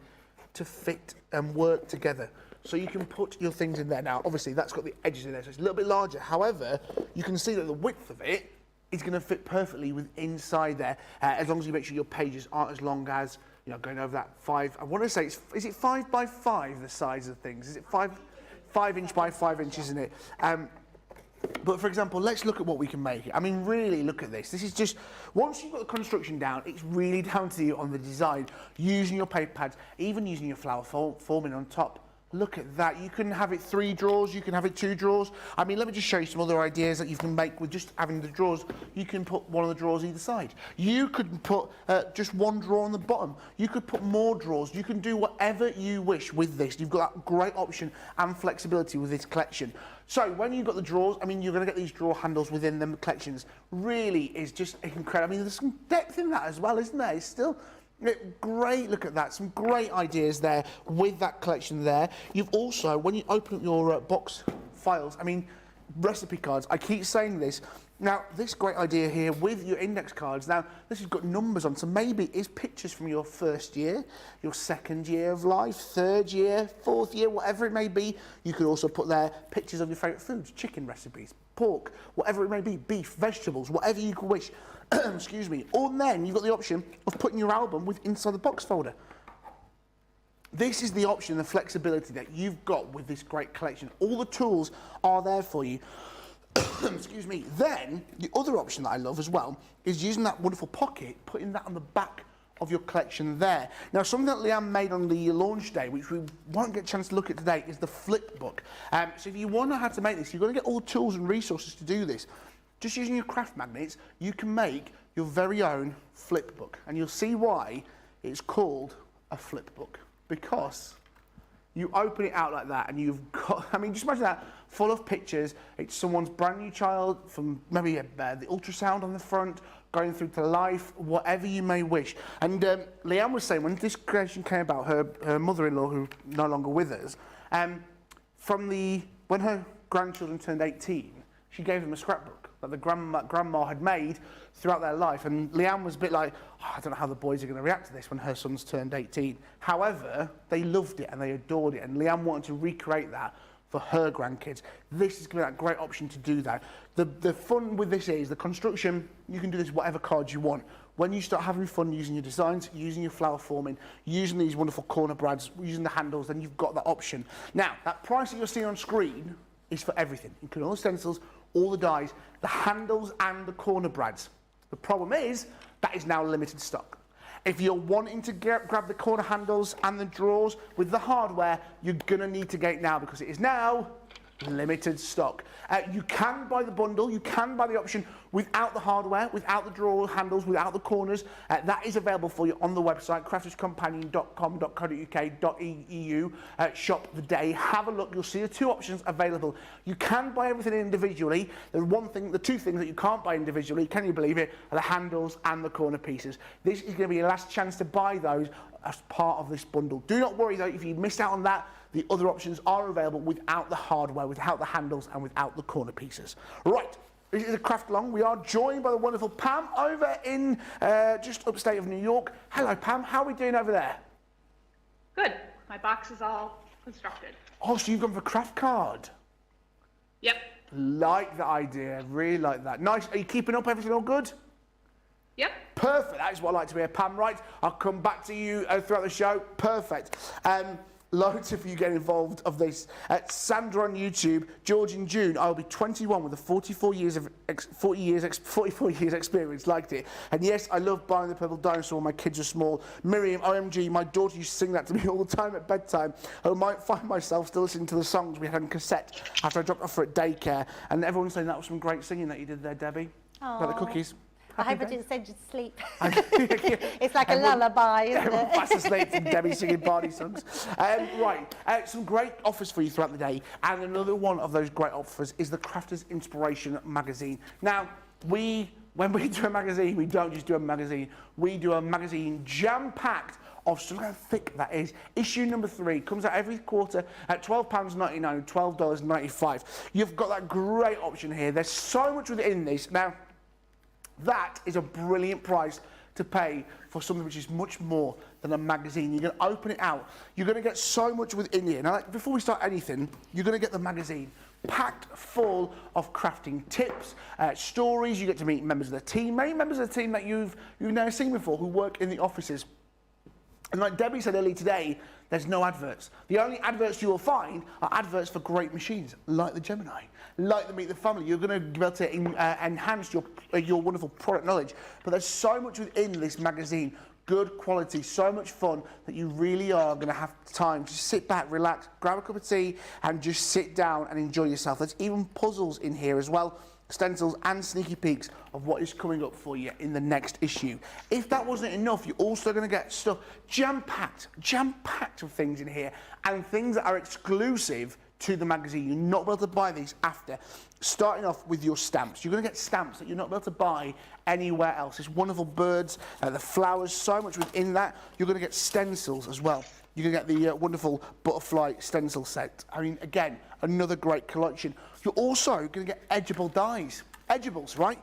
to fit and work together. So you can put your things in there. Now, obviously, that's got the edges in there, so it's a little bit larger. However, you can see that the width of it is going to fit perfectly with inside there, as long as you make sure your pages aren't as long as, you know, going over that 5. I want to say, is it 5 by 5, the size of things? Is it 5 inch by 5 inch, isn't it? But for example, let's look at what we can make. I mean, really look at this. This is just, once you've got the construction down, it's really down to you on the design, using your paper pads, even using your flower forming on top. Look at that. You can have it 3 drawers, you can have it 2 drawers. I mean, let me just show you some other ideas that you can make with just having the drawers. You can put one of the drawers either side. You could put just 1 drawer on the bottom. You could put more drawers. You can do whatever you wish with this. You've got that great option and flexibility with this collection. So when you've got the drawers, I mean, you're going to get these drawer handles within the collections. Really is just incredible. I mean, there's some depth in that as well, isn't there? It's still... great, look at that, some great ideas there with that collection there. You've also, when you open up your box files, I mean, recipe cards, I keep saying this. Now, this great idea here with your index cards, now, this has got numbers on, so maybe it's pictures from your first year, your second year of life, 3rd year, 4th year, whatever it may be. You could also put there pictures of your favourite foods, chicken recipes, pork, whatever it may be, beef, vegetables, whatever you could wish. Excuse me. Or then you've got the option of putting your album with inside the box folder. This is the option, the flexibility that you've got with this great collection. All the tools are there for you. Excuse me. Then the other option that I love as well is using that wonderful pocket, putting that on the back of your collection there. Now, something that Leanne made on the launch day, which we won't get a chance to look at today, is the flip book. So if you want to know how to make this, you're going to get all the tools and resources to do this. Just using your craft magnets, you can make your very own flip book. And you'll see why it's called a flip book. Because you open it out like that and you've got, I mean, just imagine that, full of pictures. It's someone's brand new child from maybe the ultrasound on the front, going through to life, whatever you may wish. And Leanne was saying, when this creation came about, her mother-in-law, who's no longer with us, when her grandchildren turned 18, she gave them a scrapbook that the grandma had made throughout their life. And Leanne was a bit like, oh, I don't know how the boys are going to react to this when her sons turned 18. However, they loved it and they adored it. And Leanne wanted to recreate that for her grandkids. This is going to be that great option to do that. The fun with this is the construction, you can do this whatever cards you want. When you start having fun using your designs, using your flower forming, using these wonderful corner brads, using the handles, then you've got that option. Now, that price that you're seeing on screen is for everything, including all the stencils, all the dies, the handles and the corner brads. The problem is, that is now limited stock. If you're wanting to grab the corner handles and the drawers with the hardware, you're gonna need to get it now because it is now limited stock. You can buy the bundle, you can buy the option without the hardware, without the drawer handles, without the corners. That is available for you on the website, crafterscompanion.com.co.uk.eu. Shop the day, have a look, you'll see the 2 options available. You can buy everything individually. The 2 things that you can't buy individually, can you believe it, are the handles and the corner pieces. This is going to be your last chance to buy those as part of this bundle. Do not worry though, if you missed out on that, the other options are available without the hardware, without the handles and without the corner pieces. Right, this is a craft along. We are joined by the wonderful Pam over in just upstate of New York. Hello Pam, how are we doing over there? Good, my box is all constructed. Oh, so you've gone for craft card? Yep. Like the idea, really like that. Nice, are you keeping up, everything all good? Yep. Perfect, that is what I like to hear, Pam. Right, I'll come back to you throughout the show. Perfect. Loads of you get involved of this. Sandra on YouTube, George in June. I'll be 21 with a 44 years experience. Liked it. And yes, I love buying the purple dinosaur when my kids are small. Miriam, OMG, my daughter used to sing that to me all the time at bedtime. I might find myself still listening to the songs we had on cassette after I dropped off her at daycare. And everyone's saying that was some great singing that you did there, Debbie. Aww. About the cookies. I hope I days. didn't send you to sleep. Yeah. It's like a lullaby, isn't Everyone it? fast asleep from Debbie singing party songs. Some great offers for you throughout the day, and another one of those great offers is the Crafters Inspiration magazine. Now, when we do a magazine, we don't just do a magazine, we do a magazine jam-packed of stuff. Look how thick that is. Issue number 3 comes out every quarter at £12.99, $12.95. You've got that great option here. There's so much within this. Now, that is a brilliant price to pay for something which is much more than a magazine. You're going to open it out. You're going to get so much within here. Now, before we start anything, you're going to get the magazine packed full of crafting tips, stories. You get to meet members of the team, many members of the team that you've never seen before who work in the offices. And like Debbie said earlier today, there's no adverts. The only adverts you will find are adverts for great machines, like the Gemini, like the Meet the Family. You're going to be able to enhance your wonderful product knowledge. But there's so much within this magazine, good quality, so much fun, that you really are going to have time to sit back, relax, grab a cup of tea, and just sit down and enjoy yourself. There's even puzzles in here as well, stencils and sneaky peeks of what is coming up for you in the next issue. If that wasn't enough, you're also going to get stuff jam-packed of things in here, and things that are exclusive to the magazine. You're not able to buy these after. Starting off with your stamps. You're going to get stamps that you're not able to buy anywhere else. There's wonderful birds, the flowers, so much within that. You're going to get stencils as well. You're going to get the wonderful butterfly stencil set. I mean, again, another great collection. You're also going to get edgeable dies. Edgeables, right?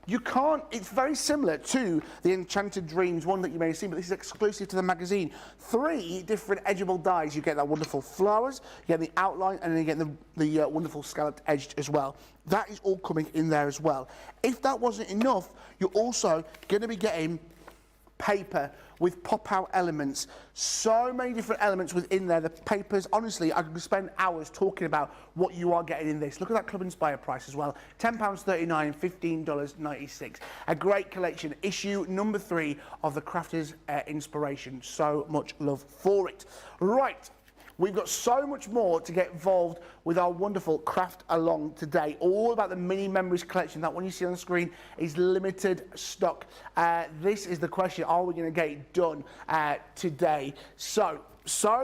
You can't, it's very similar to the Enchanted Dreams one that you may have seen, but this is exclusive to the magazine. 3 different edgeable dies. You get that wonderful flowers, you get the outline, and then you get the wonderful scalloped edged as well. That is all coming in there as well. If that wasn't enough, you're also going to be getting paper with pop-out elements. So many different elements within there. The papers, honestly, I could spend hours talking about what you are getting in this. Look at that Club Inspire price as well. £10.39, $15.96. A great collection. Issue number 3 of the Crafters Inspiration. So much love for it. Right. We've got so much more to get involved with our wonderful craft along today. All about the mini memories collection. That one you see on the screen is limited stock. This is the question, are we going to get it done today? So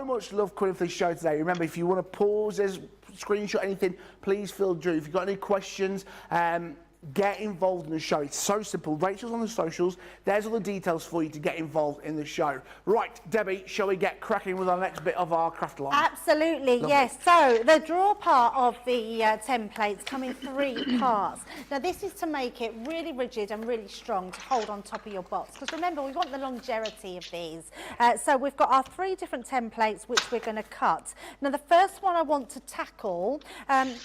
much love coming for this show today. Remember, if you want to pause this, screenshot anything, please feel free. If you've got any questions, get involved in the show. It's so simple. Rachel's on the socials. There's all the details for you to get involved in the show. Right, Debbie, shall we get cracking with our next bit of our craft line? Absolutely, yes. So the draw part of the templates come in 3 parts. Now this is to make it really rigid and really strong to hold on top of your box. Because remember, we want the longevity of these. So we've got our 3 different templates which we're going to cut. Now the first one I want to tackle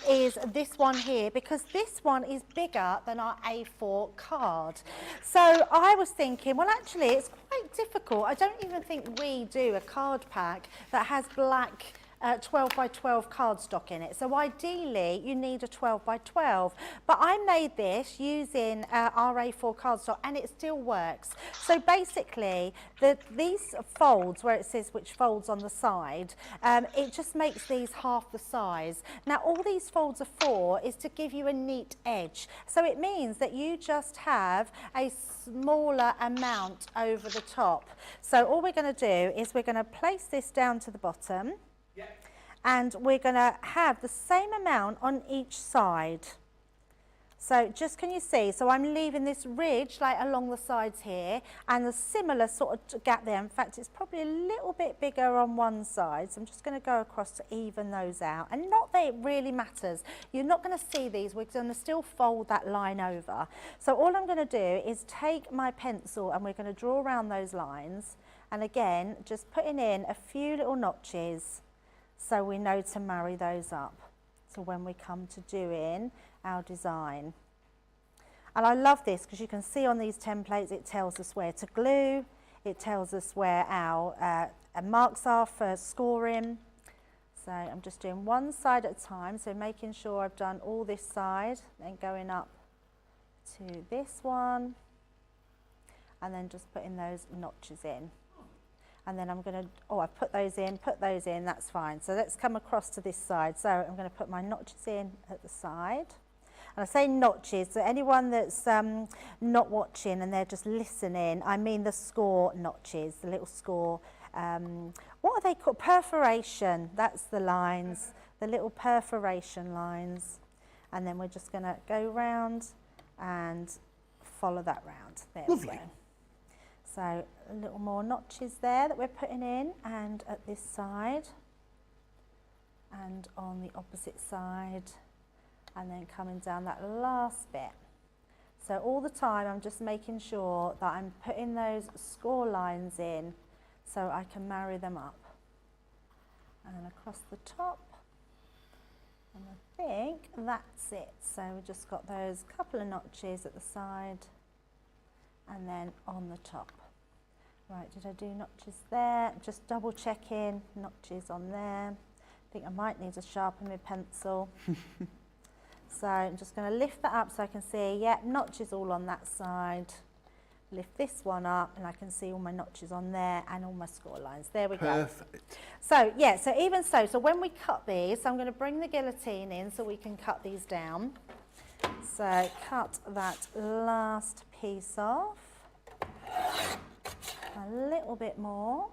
is this one here, because this one is bigger than our A4 card. So I was thinking, well, actually it's quite difficult. I don't even think we do a card pack that has black 12 by 12 cardstock in it. So ideally you need a 12 by 12, but I made this using our A4 cardstock and it still works. So basically these folds where it says which folds on the side, it just makes these half the size. Now all these folds are for is to give you a neat edge. So it means that you just have a smaller amount over the top. So all we're going to do is we're going to place this down to the bottom. And we're going to have the same amount on each side. So just can you see, so I'm leaving this ridge like along the sides here and a similar sort of gap there. In fact, it's probably a little bit bigger on one side. So I'm just going to go across to even those out. And not that it really matters. You're not going to see these. We're going to still fold that line over. So all I'm going to do is take my pencil and we're going to draw around those lines. And again, just putting in a few little notches so we know to marry those up. So when we come to doing our design. And I love this because you can see on these templates it tells us where to glue, it tells us where our marks are for scoring. So I'm just doing one side at a time, so making sure I've done all this side, then going up to this one, and then just putting those notches in. And then I'm going to, I've put those in, that's fine. So let's come across to this side. So I'm going to put my notches in at the side. And I say notches, so anyone that's not watching and they're just listening, I mean the score notches, the little score. What are they called? Perforation, that's the lines, the little perforation lines. And then we're just going to go round and follow that round. There we go. So a little more notches there that we're putting in, and at this side and on the opposite side, and then coming down that last bit. So all the time I'm just making sure that I'm putting those score lines in so I can marry them up. And then across the top, and I think that's it. So we've just got those couple of notches at the side and then on the top. Right, did I do notches there? Just double checking, notches on there. I think I might need to sharpen my pencil. So I'm just going to lift that up so I can see, yep, notches all on that side. Lift this one up and I can see all my notches on there and all my score lines. There we go. Perfect. So yeah, so even so when we cut these, I'm going to bring the guillotine in so we can cut these down. So cut that last piece off. A little bit more.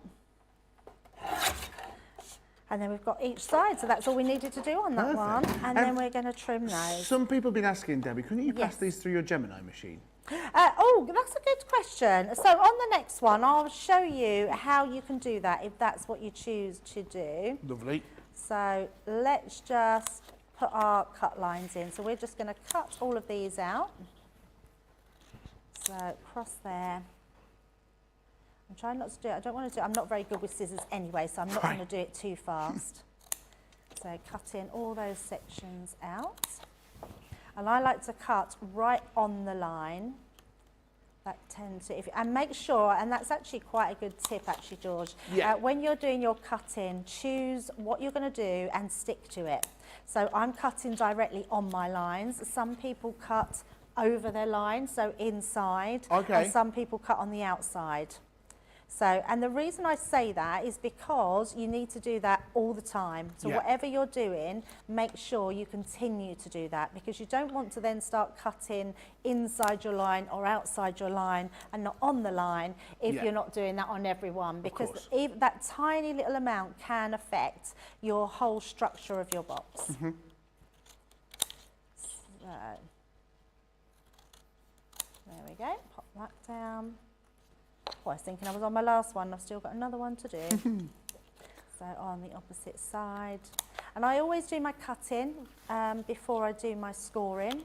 And then we've got each side, so that's all we needed to do on that one. And then we're going to trim those. Some people have been asking, Debbie, couldn't you pass these through your Gemini machine? Oh, that's a good question. So on the next one, I'll show you how you can do that if that's what you choose to do. Lovely. So let's just put our cut lines in. So we're just going to cut all of these out. So cross there. I'm trying not to do it. I don't want to do it. I'm not very good with scissors anyway, so I'm not going to do it too fast. So cutting all those sections out. And I like to cut right on the line. That tends to, and make sure, and that's actually quite a good tip actually, George. Yeah. When you're doing your cutting, choose what you're going to do and stick to it. So I'm cutting directly on my lines. Some people cut over their line, so inside. Okay. And some people cut on the outside. So, and the reason I say that is because you need to do that all the time. So whatever you're doing, make sure you continue to do that, because you don't want to then start cutting inside your line or outside your line and not on the line if you're not doing that on every one, because even that tiny little amount can affect your whole structure of your box. So, there we go, pop that down. Oh, I was thinking I was on my last one, I've still got another one to do. So on the opposite side. And I always do my cutting before I do my scoring.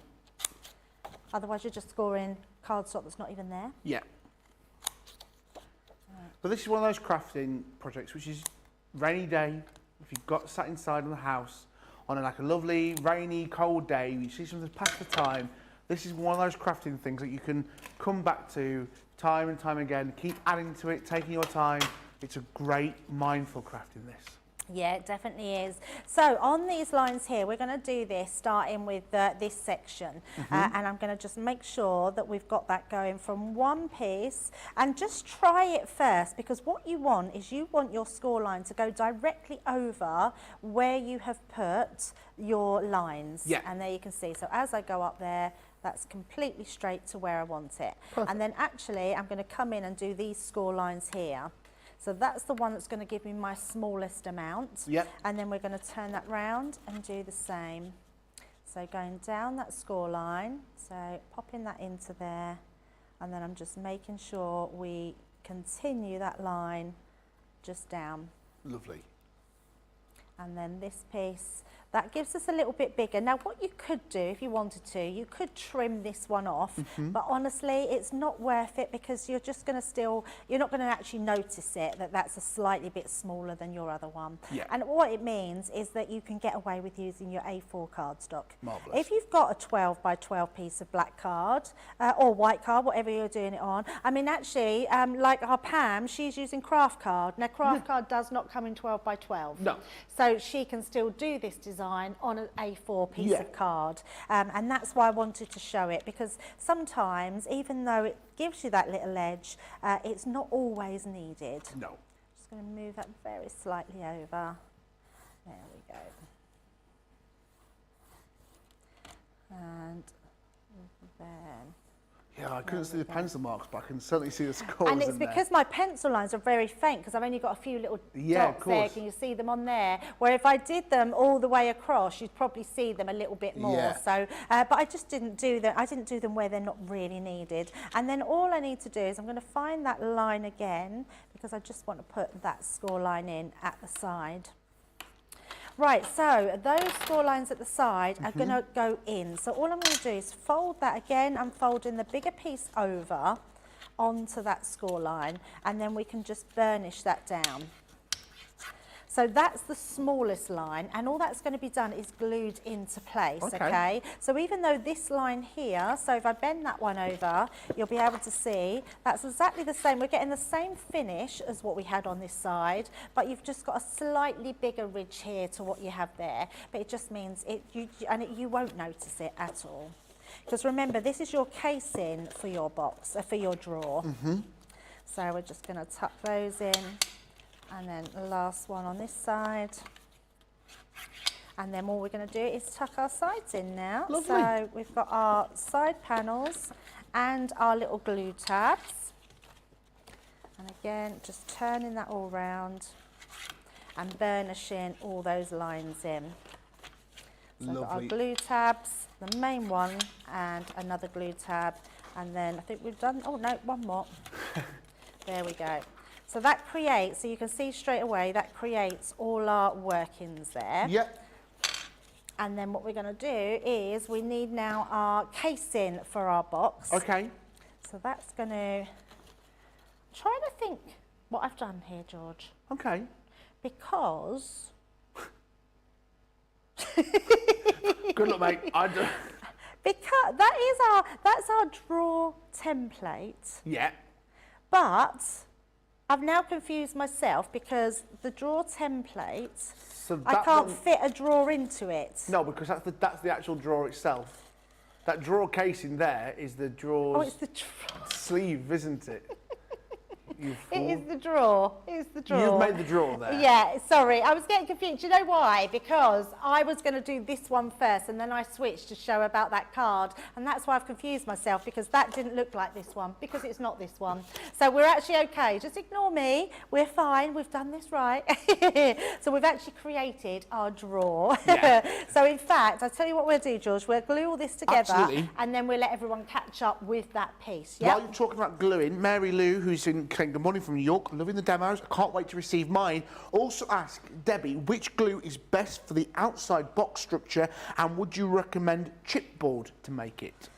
Otherwise you're just scoring cardstock that's not even there. Yeah. But this is one of those crafting projects which is rainy day. If you've got sat inside in the house on like a lovely rainy cold day, you see something pass the time, this is one of those crafting things that you can come back to time and time again, keep adding to it, taking your time. It's a great mindful crafting this. Yeah, it definitely is. So on these lines here, we're going to do this starting with this section. And I'm going to just make sure that we've got that going from one piece, and just try it first, because what you want is you want your score line to go directly over where you have put your lines. Yeah. And there you can see. So as I go up there, that's completely straight to where I want it. Perfect. And then actually I'm going to come in and do these score lines here. So that's the one that's going to give me my smallest amount. Yep. And then we're going to turn that round and do the same. So going down that score line, so popping that into there, and then I'm just making sure we continue that line just down. Lovely. And then this piece, that gives us a little bit bigger. Now what you could do if you wanted to, you could trim this one off, but honestly it's not worth it, because you're just going to you're not going to actually notice it, that that's a slightly bit smaller than your other one. Yeah. And what it means is that you can get away with using your A4 cardstock. Marvellous. If you've got a 12 by 12 piece of black card or white card, whatever you're doing it on, I mean actually like our Pam, she's using craft card. Now craft card does not come in 12 by 12. No. So she can still do this design on an A4 piece of card. And that's why I wanted to show it, because sometimes, even though it gives you that little edge, it's not always needed. No. Just going to move that very slightly over. There we go. And then. Yeah, I couldn't see the pencil marks, but I can certainly see the scores And it's in there. because my pencil lines are very faint because I've only got a few little Yeah, of dots there. course. Can you see them on there? Where if I did them all the way across, you'd probably see them a little bit more. Yeah. So, but I just didn't do them. I didn't do them where they're not really needed. And then all I need to do is I'm going to find that line again because I just want to put that score line in at the side. Right, so those score lines at the side are going to go in. So all I'm going to do is fold that again. I'm folding the bigger piece over onto that score line, and then we can just burnish that down. So that's the smallest line, and all that's going to be done is glued into place, okay? So even though this line here, so if I bend that one over, you'll be able to see that's exactly the same. We're getting the same finish as what we had on this side, but you've just got a slightly bigger ridge here to what you have there. But it just means you won't notice it at all. Because remember, this is your casing for your box, for your drawer. So we're just going to tuck those in. And then the last one on this side. And then all we're going to do is tuck our sides in now. Lovely. So we've got our side panels and our little glue tabs. And again, just turning that all round and burnishing all those lines in. So we've got our glue tabs, the main one, and another glue tab. And then I think we've done, oh no, one more. There we go. So that creates, so you can see straight away, that creates all our workings there. Yep. And then what we're going to do is we need now our casing for our box. Okay. So that's going to, trying to think what I've done here, George. Okay. Because... Good luck, mate. Because that's our drawer template. Yeah. But I've now confused myself because the drawer template, So I that can't one- fit a drawer into it. No, because that's the actual drawer itself. That drawer casing there is the drawer's Oh, it's the drawer. sleeve, isn't it? You It fool. is the drawer. It's the drawer. You've made the drawer there. Yeah, sorry. I was getting confused. Do you know why? Because I was going to do this one first and then I switched to show about that card. And that's why I've confused myself, because that didn't look like this one, because it's not this one. So we're actually okay. Just ignore me. We're fine. We've done this right. So we've actually created our drawer. Yeah. So in fact, I'll tell you what we'll do, George. We'll glue all this together. Absolutely. And then we'll let everyone catch up with that piece. Yeah. While you're talking about gluing, Mary Lou, who's saying good morning from New York, loving the demos, I can't wait to receive mine. Also ask Debbie which glue is best for the outside box structure, and would you recommend chipboard to make it?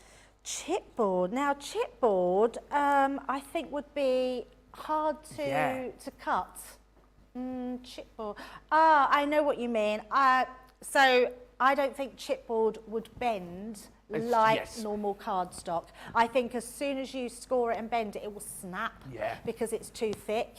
Chipboard. Now, chipboard, I think would be hard to cut. Chipboard. Ah, I know what you mean. So I don't think chipboard would bend like normal cardstock. I think as soon as you score it and bend it, it will snap because it's too thick.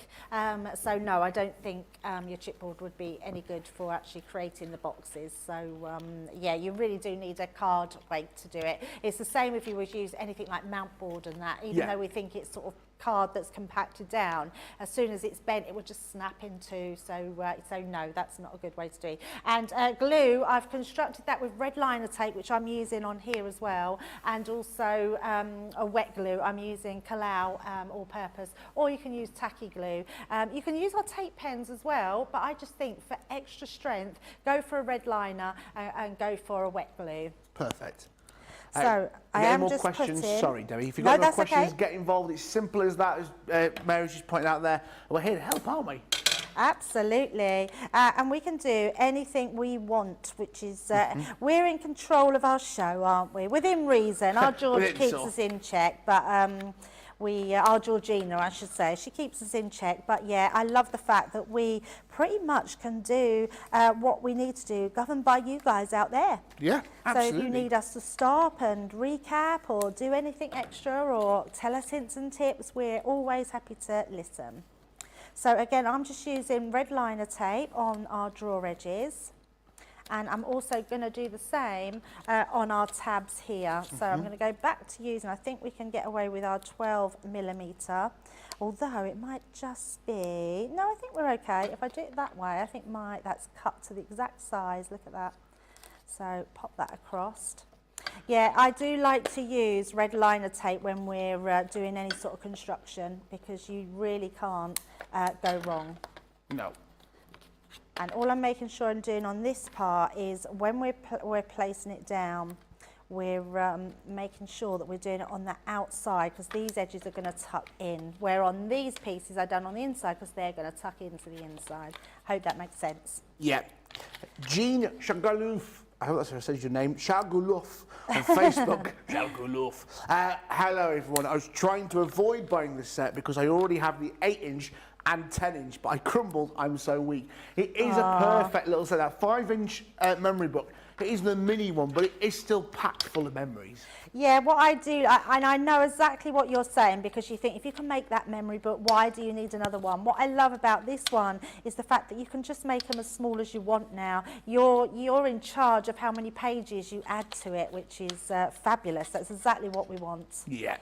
So no, I don't think your chipboard would be any good for actually creating the boxes. So yeah, you really do need a card weight to do it. It's the same if you would use anything like mount board and that, even though we think it's sort of card that's compacted down, as soon as it's bent it would just snap in two. So so no, that's not a good way to do it. And glue, I've constructed that with red liner tape, which I'm using on here as well, and also a wet glue. I'm using Cutouts all purpose, or you can use tacky glue. You can use our tape pens as well, but I just think for extra strength, go for a red liner and go for a wet glue. Perfect. So I Any am more just questions? putting... Sorry, Debbie. If you've got No, more that's questions, okay. get involved. It's simple as that, as Mary's just pointing out there. We're here to help, aren't we? Absolutely. And we can do anything we want, which is, we're in control of our show, aren't we? Within reason. Our George keeps us in check, but our Georgina, I should say, she keeps us in check. But yeah, I love the fact that we pretty much can do what we need to do, governed by you guys out there. Yeah, absolutely. So if you need us to stop and recap or do anything extra or tell us hints and tips, we're always happy to listen. So again, I'm just using red liner tape on our drawer edges. And I'm also going to do the same on our tabs here. So I'm going to go back to using, I think we can get away with our 12mm, although it might just be, no, I think we're okay. If I do it that way, I think that's cut to the exact size, look at that. So pop that across. Yeah, I do like to use red liner tape when we're doing any sort of construction because you really can't go wrong. No. And all I'm making sure I'm doing on this part is when we're placing it down, we're making sure that we're doing it on the outside because these edges are going to tuck in, where on these pieces I've done on the inside because they're going to tuck into the inside. Hope that makes sense. Yeah. Jean Shagalouf, I hope that's how I said your name, Shagalouf on Facebook. Shagalouf. Hello everyone, I was trying to avoid buying this set because I already have the 8-inch and 10-inch, but I crumbled, I'm so weak. It is a perfect little set, that 5-inch memory book. It is the mini one, but it is still packed full of memories. Yeah, what I do, and I know exactly what you're saying because you think if you can make that memory book, why do you need another one? What I love about this one is the fact that you can just make them as small as you want now. You're in charge of how many pages you add to it, which is fabulous. That's exactly what we want. Yeah.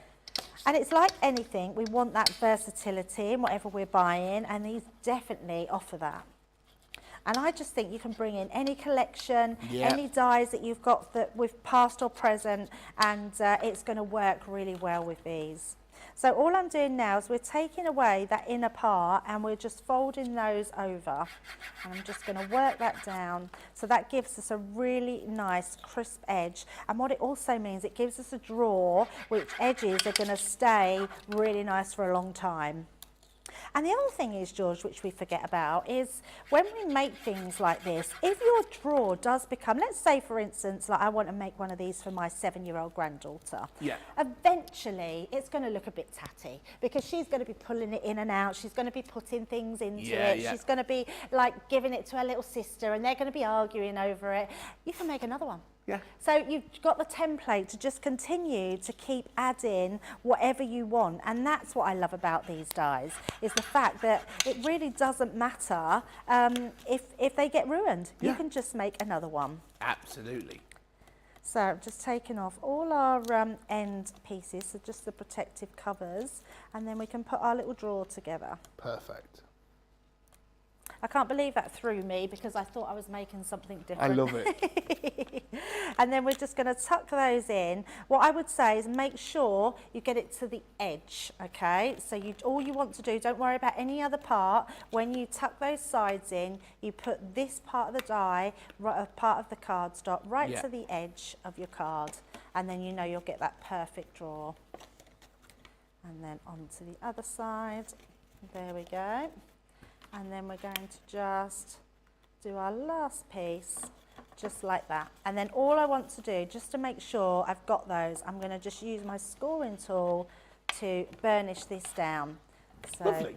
And it's like anything, we want that versatility in whatever we're buying, and these definitely offer that. And I just think you can bring in any collection, any dies that you've got that with past or present, and it's going to work really well with these. So all I'm doing now is we're taking away that inner part and we're just folding those over. And I'm just going to work that down. So that gives us a really nice crisp edge. And what it also means, it gives us a drawer which edges are going to stay really nice for a long time. And the other thing is, George, which we forget about, is when we make things like this, if your drawer does become, let's say, for instance, like I want to make one of these for my 7-year-old granddaughter. Yeah. Eventually, it's going to look a bit tatty because she's going to be pulling it in and out. She's going to be putting things into it. Yeah. She's going to be like giving it to her little sister and they're going to be arguing over it. You can make another one. Yeah. So you've got the template to just continue to keep adding whatever you want, and that's what I love about these dies, is the fact that it really doesn't matter if they get ruined. You can just make another one. Absolutely. So I'm just taking off all our end pieces, so just the protective covers, and then we can put our little drawer together. Perfect. I can't believe that threw me because I thought I was making something different. I love it. And then we're just going to tuck those in. What I would say is make sure you get it to the edge, okay? So all you want to do, don't worry about any other part. When you tuck those sides in, you put this part of the die, part of the cardstock, right to the edge of your card. And then you know you'll get that perfect drawer. And then onto the other side. There we go. And then we're going to just do our last piece, just like that. And then all I want to do, just to make sure I've got those, I'm going to just use my scoring tool to burnish this down. So, lovely.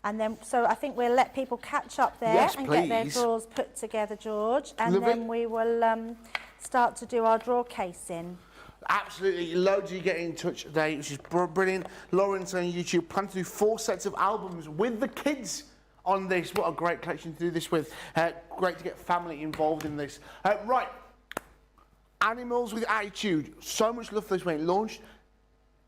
And then, so I think we'll let people catch up there and get their drawers put together, George. And then we will start to do our drawer casing. Absolutely, loads of you getting in touch today, which is brilliant. Lauren's on YouTube, plan to do 4 sets of albums with the kids on this. What a great collection to do this with. Great to get family involved in this. Right, Animals with Attitude. So much love for this when it launched.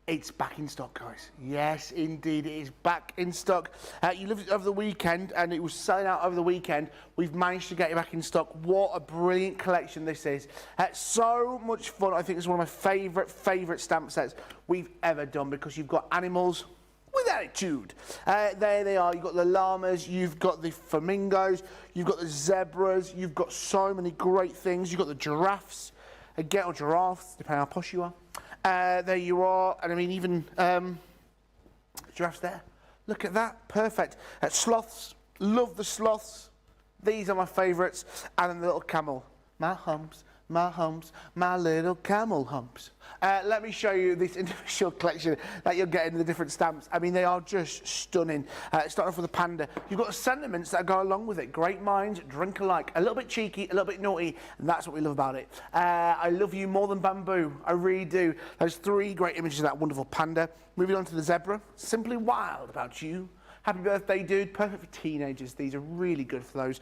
It's back in stock, guys. Yes, indeed, it is back in stock. You loved it over the weekend, and it was selling out over the weekend. We've managed to get it back in stock. What a brilliant collection this is. So much fun. I think it's one of my favourite stamp sets we've ever done because you've got animals with attitude. There they are. You've got the llamas, you've got the flamingos, you've got the zebras, you've got so many great things. You've got the giraffes, again, or giraffes, depending on how posh you are. There you are, and I mean even giraffes there. Look at that, perfect. Sloths, love the sloths. These are my favourites, and then the little camel. My humps, my little camel humps. Let me show you this individual collection that you're getting, the different stamps. I mean, they are just stunning. Starting off with the panda. You've got the sentiments that go along with it. Great minds, drink alike. A little bit cheeky, a little bit naughty, and that's what we love about it. I love you more than bamboo. I really do. There's 3 great images of that wonderful panda. Moving on to the zebra. Simply wild about you. Happy birthday, dude. Perfect for teenagers. These are really good for those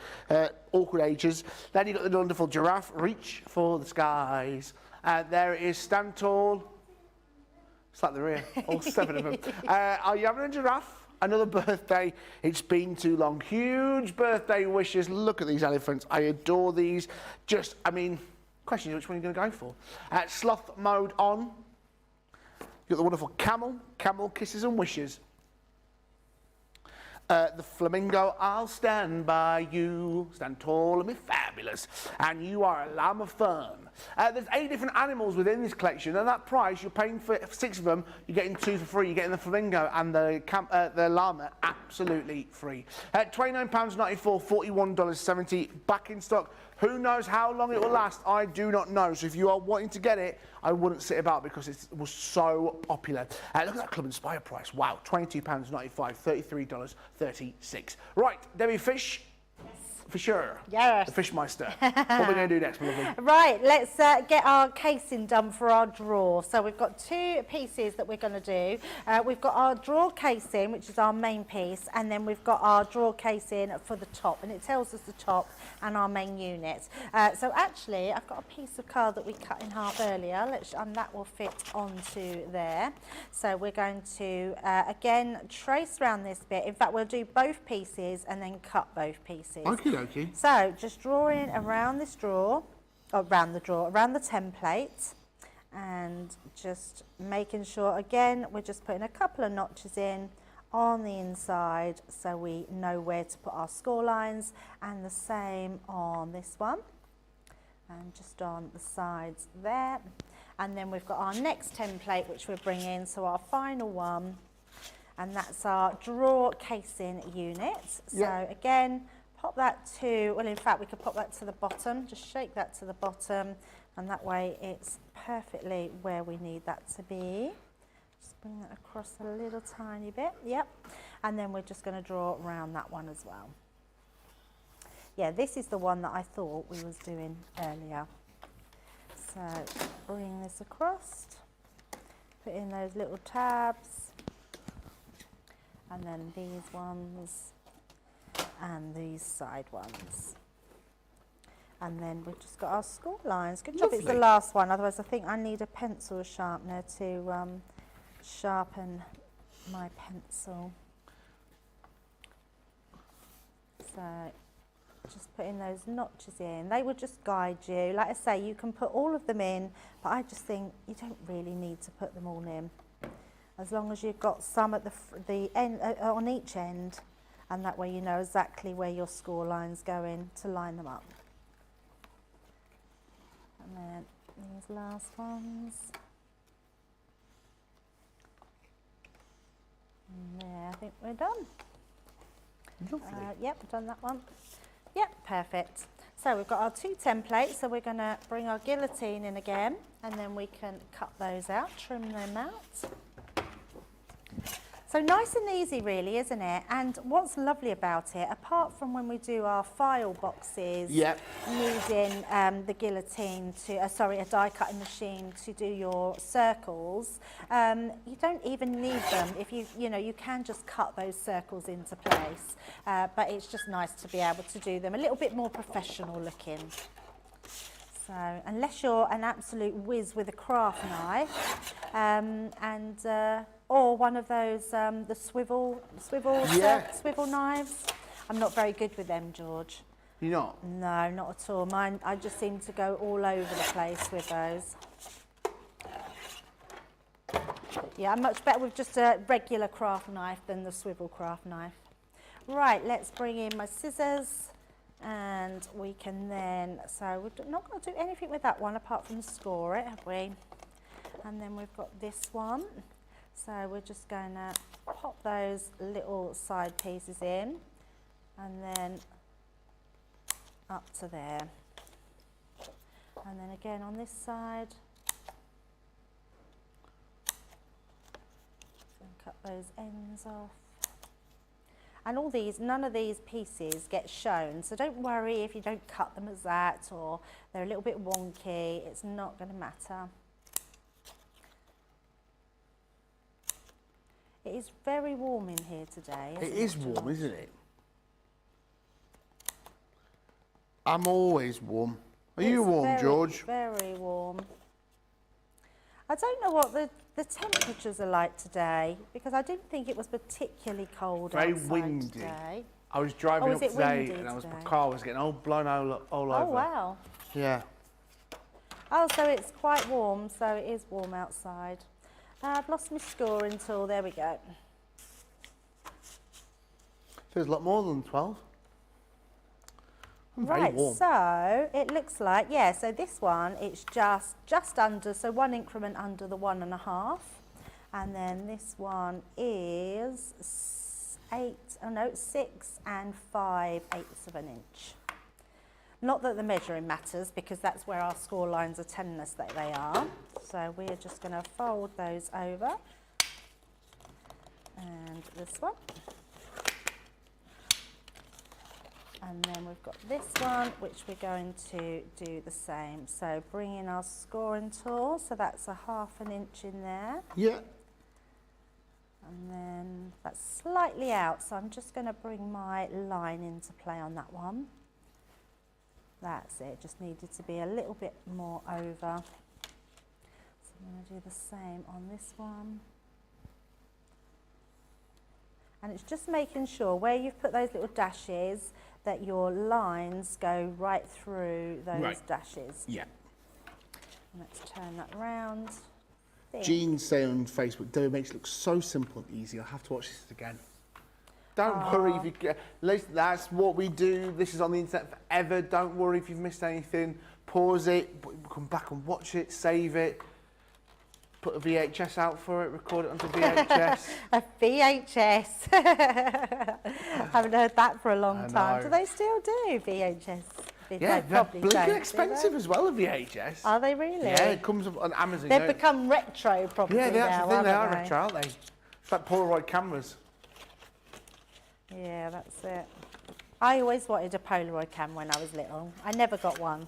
awkward ages. Then you've got the wonderful giraffe. Reach for the skies. There it is. Stand tall. It's like the rear. All 7 of them. Are you having a giraffe? Another birthday. It's been too long. Huge birthday wishes. Look at these elephants. I adore these. Just, I mean, Question is which one you're going to go for. Sloth mode on. You've got the wonderful camel kisses and wishes. The flamingo, I'll stand by you, stand tall and be fabulous, and you are a llama fern. There's 8 different animals within this collection, and that price, you're paying for 6 of them, you're getting 2 for free. You're getting the flamingo and the llama absolutely free. £29.94, $41.70, back in stock. Who knows how long it will last? I do not know. So if you are wanting to get it, I wouldn't sit about because it was so popular. Look at that Club Inspire price. Wow, £22.95, $33.36. Right, Debbie Fisher. Yes. The Fishmeister. What are we going to do next, my lovely? Right, let's get our casing done for our drawer. So we've got 2 pieces that we're going to do. We've got our drawer casing, which is our main piece, and then we've got our drawer casing for the top, and it tells us the top and our main unit. So actually, I've got a piece of card that we cut in half earlier, and that will fit onto there. So we're going to, again, trace around this bit. In fact, we'll do both pieces and then cut both pieces. Okay. So just drawing around this drawer, around the template, and just making sure, again, we're just putting a couple of notches in on the inside so we know where to put our score lines, and the same on this one, and just on the sides there. And then we've got our next template which we're bringing, so our final one, and that's our drawer casing unit. So again, pop that to, well, in fact, we could pop that to the bottom, just shake that to the bottom, and that way it's perfectly where we need that to be. Just bring that across a little tiny bit, and then we're just going to draw around that one as well. Yeah, this is the one that I thought we was doing earlier. So bring this across, put in those little tabs, and then these ones, and these side ones, and then we've just got our score lines. Good job. It's the last one, otherwise I think I need a pencil sharpener to sharpen my pencil. So just putting those notches in, they will just guide you. Like I say, you can put all of them in, but I just think you don't really need to put them all in, as long as you've got some at the end, on each end, and that way you know exactly where your score line's going to line them up. And then these last ones. And there, I think we're done. Yep, we've done that one. Yep, perfect. So we've got our 2 templates, so we're going to bring our guillotine in again, and then we can cut those out, trim them out. So nice and easy really, isn't it? And what's lovely about it, apart from when we do our file boxes, using the guillotine to, a die cutting machine to do your circles, you don't even need them. If you can just cut those circles into place. But it's just nice to be able to do them a little bit more professional looking. So unless you're an absolute whiz with a craft knife, or one of those the swivel knives. I'm not very good with them, George. You're not? No, not at all. Mine, I just seem to go all over the place with those. Yeah, I'm much better with just a regular craft knife than the swivel craft knife. Right, let's bring in my scissors, and we can then, so we're not going to do anything with that one apart from score it, have we? And then we've got this one. So we're just going to pop those little side pieces in, and then up to there. And then again on this side, and cut those ends off. And all these, none of these pieces get shown, so don't worry if you don't cut them as that, or they're a little bit wonky, it's not going to matter. It is very warm in here today, isn't it? It is warm, isn't it? I'm always warm. Are you warm, George? Very warm. I don't know what the temperatures are like today, because I didn't think it was particularly cold outside very windy today. I was driving up today, and my car was getting all blown all over. Oh, wow. Yeah. Oh, so it's quite warm, so it is warm outside. I've lost my scoring tool, there we go. Feels a lot more than 12. I'm very Right, warm. so it looks like, yeah, so this one, it's just under, so 1 increment under the 1.5. And then this one is 6 and 5/8 of an inch. Not that the measuring matters, because that's where our score lines are telling us that they are. So we're just going to fold those over. And this one. And then we've got this one, which we're going to do the same. So bring in our scoring tool, so that's a 1/2 inch in there. Yeah. And then that's slightly out, so I'm just going to bring my line into play on that one. That's it, just needed to be a little bit more over. So I'm going to do the same on this one. And it's just making sure where you've put those little dashes that your lines go right through those dashes. Yeah. And let's turn that round. Jean's saying on Facebook, Debbie makes it look so simple and easy. I'll have to watch this again. Don't worry if you get. That's what we do. This is on the internet forever. Don't worry if you've missed anything. Pause it, come back and watch it, save it. Put a VHS out for it, record it onto VHS. A VHS. Haven't heard that for a long time. Do they still do VHS? Yeah, they're blinking expensive as well, a VHS. Are they really? Yeah, it comes up on Amazon. They've become retro probably now, that's the thing, they are haven't retro, aren't they? It's like Polaroid cameras. Yeah, that's it. I always wanted a Polaroid camera when I was little. I never got one.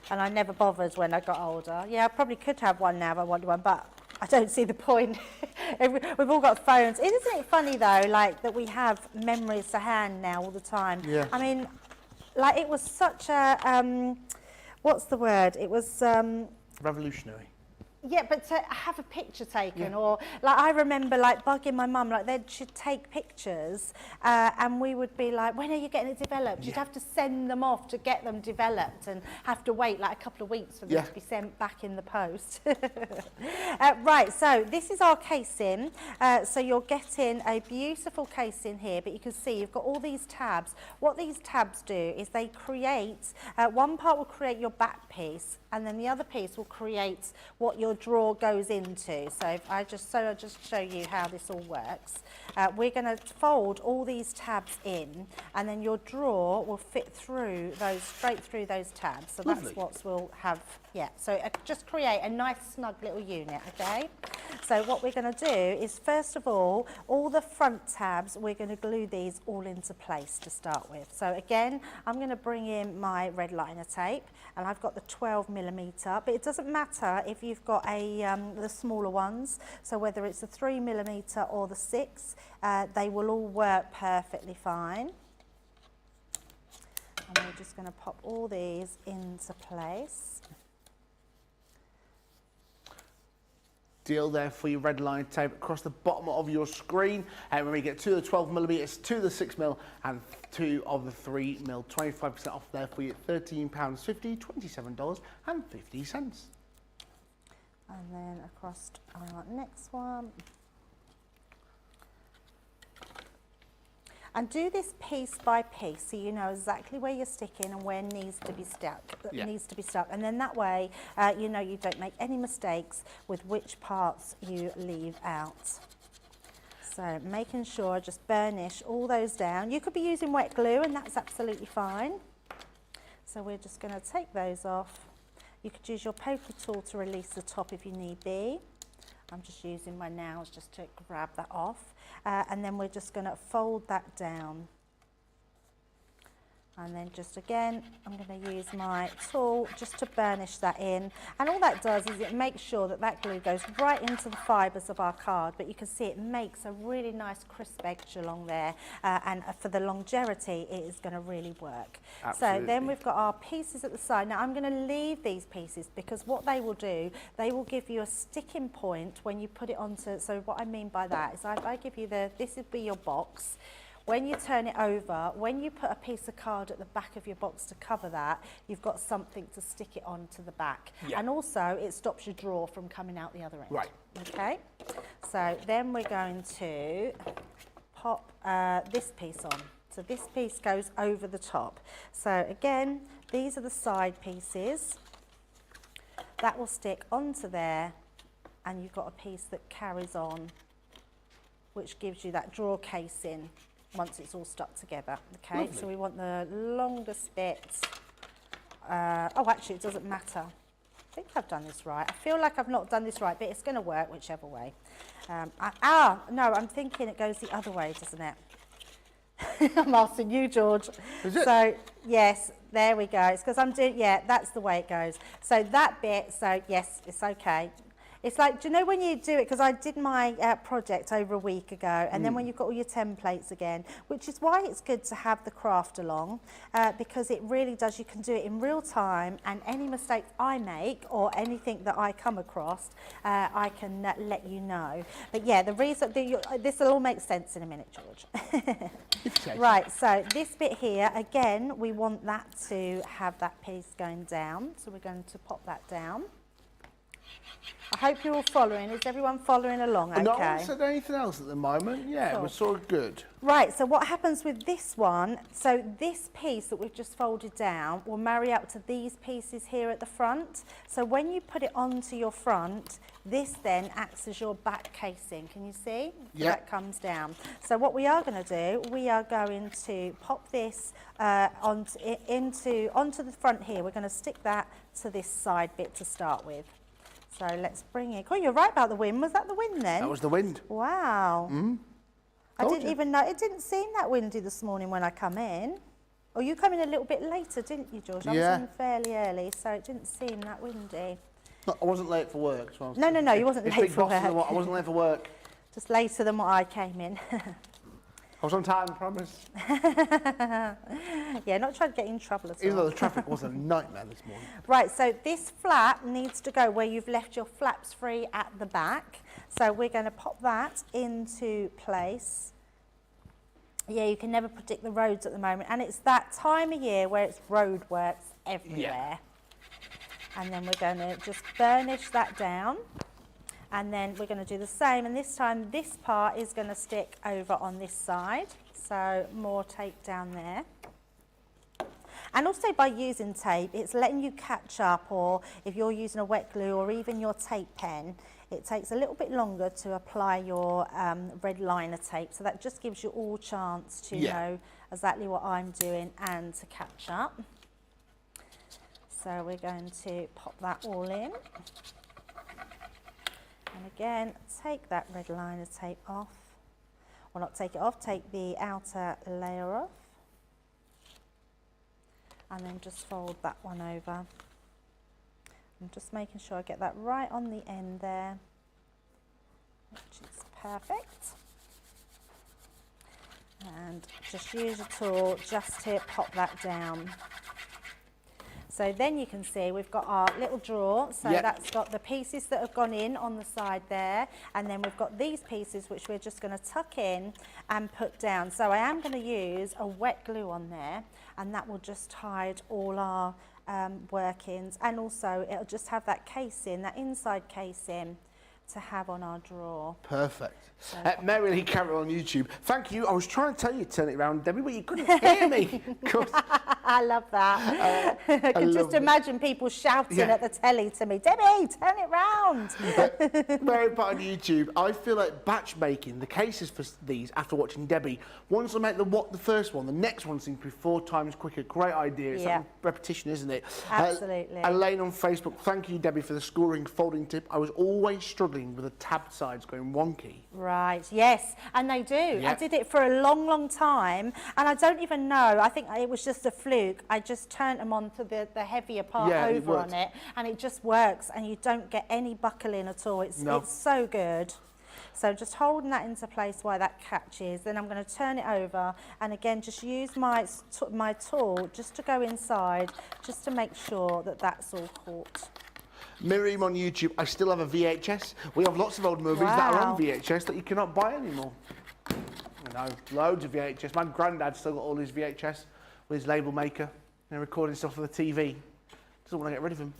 And I never bothered when I got older. Yeah, I probably could have one now if I wanted one, but I don't see the point. We've all got phones. Isn't it funny though, like that we have memories to hand now all the time? Yeah. I mean, like it was such a, what's the word? It was... revolutionary. Yeah, but to have a picture taken, or like I remember like bugging my mum, like they should take pictures, and we would be like, when are you getting it developed? You'd have to send them off to get them developed, and have to wait like a couple of weeks for them to be sent back in the post. Right, so this is our casing. So you're getting a beautiful casing here, but you can see you've got all these tabs. What these tabs do is they create, one part will create your back piece, and then the other piece will create what your drawer goes into. So if I'll just show you how this all works. We're going to fold all these tabs in, and then your drawer will fit through those, straight through those tabs. So Lovely. that's what we'll have. Yeah, so just create a nice snug little unit, okay? So what we're going to do is, first of all the front tabs, we're going to glue these all into place to start with. So again, I'm going to bring in my red liner tape, and I've got the 12mm, but it doesn't matter if you've got the smaller ones. So whether it's the 3mm or the 6, they will all work perfectly fine. And we're just going to pop all these into place. Deal there for your red line tape across the bottom of your screen, and when we get 2 of the 12mm, 2 of the 6mm, and 2 of the 3mm, 25% off there for you at £13.50, $27.50. And then across our next one. And do this piece by piece, so you know exactly where you're sticking and where needs to be stuck. And then that way, you know you don't make any mistakes with which parts you leave out. So making sure, just burnish all those down. You could be using wet glue, and that's absolutely fine. So we're just going to take those off. You could use your Pokey Tool to release the top if you need be. I'm just using my nails just to grab that off. And then we're just going to fold that down. And then just again, I'm going to use my tool just to burnish that in. And all that does is it makes sure that that glue goes right into the fibres of our card. But you can see it makes a really nice crisp edge along there. And for the longevity, it is going to really work. Absolutely. So then we've got our pieces at the side. Now I'm going to leave these pieces because what they will do, they will give you a sticking point when you put it onto. So what I mean by that is if I give you this would be your box. when you turn it over, when you put a piece of card at the back of your box to cover that, you've got something to stick it onto the back. Yeah. And also, it stops your drawer from coming out the other end. Right. Okay, so then we're going to pop this piece on. So this piece goes over the top. So again, these are the side pieces. That will stick onto there, and you've got a piece that carries on, which gives you that drawer casing once it's all stuck together. Okay, Lovely. so we want the longest bit. Oh, actually, it doesn't matter. I think I've done this right. I feel like I've not done this right, but it's going to work whichever way. No, I'm thinking it goes the other way, doesn't it? I'm asking you, George. Is it? So, yes, there we go. It's because I'm doing, yeah, that's the way it goes. So that bit, so yes, it's okay. It's like, do you know when you do it, because I did my project over a week ago, and then when you've got all your templates again, which is why it's good to have the craft along, because it really does, you can do it in real time, and any mistakes I make or anything that I come across, I can let you know. But yeah, the reason, this will all make sense in a minute, George. Right, so this bit here, again, we want that to have that piece going down, so we're going to pop that down. I hope you're all following. Is everyone following along okay? No one said anything else at the moment. Yeah, Cool. we're sort of good. Right, so what happens with this one, so this piece that we've just folded down will marry up to these pieces here at the front. So when you put it onto your front, this then acts as your back casing. Can you see? Yeah. That comes down. So what we are going to do, we are going to pop this onto the front here. We're going to stick that to this side bit to start with. So let's bring it. Oh, you're right about the wind. Was that the wind then? That was the wind. Wow. I Told didn't you. even know. It didn't seem that windy this morning when I come in. Oh, you come in a little bit later, didn't you, George? I Yeah. was in fairly early, so it didn't seem that windy. No, I wasn't late for work. So No, you wasn't it's late big for boss than work. what- I wasn't late for work. Just later than what I came in. I was on time, promise. Yeah, not trying to get in trouble at all. Even though the traffic was a nightmare this morning. Right, so this flap needs to go where you've left your flaps free at the back. So we're going to pop that into place. Yeah, you can never predict the roads at the moment. And it's that time of year where it's roadworks everywhere. And then we're going to just burnish that down. And then we're going to do the same. And this time, this part is going to stick over on this side. So more tape down there. And also by using tape, it's letting you catch up, or if you're using a wet glue or even your tape pen, it takes a little bit longer to apply your red liner tape. So that just gives you all chance to know exactly what I'm doing and to catch up. So we're going to pop that all in. And again, take that red liner tape off. Well, not take it off, take the outer layer off. And then just fold that one over. I'm just making sure I get that right on the end there, which is perfect. And just use a tool just to pop that down. So then you can see we've got our little drawer, so that's got the pieces that have gone in on the side there, and then we've got these pieces which we're just going to tuck in and put down. So I am going to use a wet glue on there, and that will just hide all our workings, and also it'll just have that casing, that inside casing, to have on our drawer. Perfect. Mary Lee Carroll on YouTube. Thank you. I was trying to tell you to turn it around, Debbie, but you couldn't hear me. I love that. I can just imagine people shouting at the telly to me, Debbie, turn it round. Mary Part on YouTube. I feel like batch making the cases for these after watching Debbie. Once I make the first one, the next one seems to be 4 times quicker. Great idea. It's like repetition, isn't it? Absolutely. Elaine on Facebook. Thank you, Debbie, for the scoring folding tip. I was always struggling with the tabbed sides going wonky. Right, yes, and they do. I did it for a long, long time, and I don't even know. I think it was just a fluke. I just turned them onto the heavier part over on it, and it just works, and you don't get any buckling at all. It's so good. So just holding that into place while that catches. Then I'm going to turn it over, and again, just use my tool just to go inside, just to make sure that that's all caught. Miriam on YouTube, I still have a VHS. We have lots of old movies that are on VHS that you cannot buy anymore. know, loads of VHS. My granddad still got all his VHS with his label maker, recording stuff for the TV. Doesn't want to get rid of him.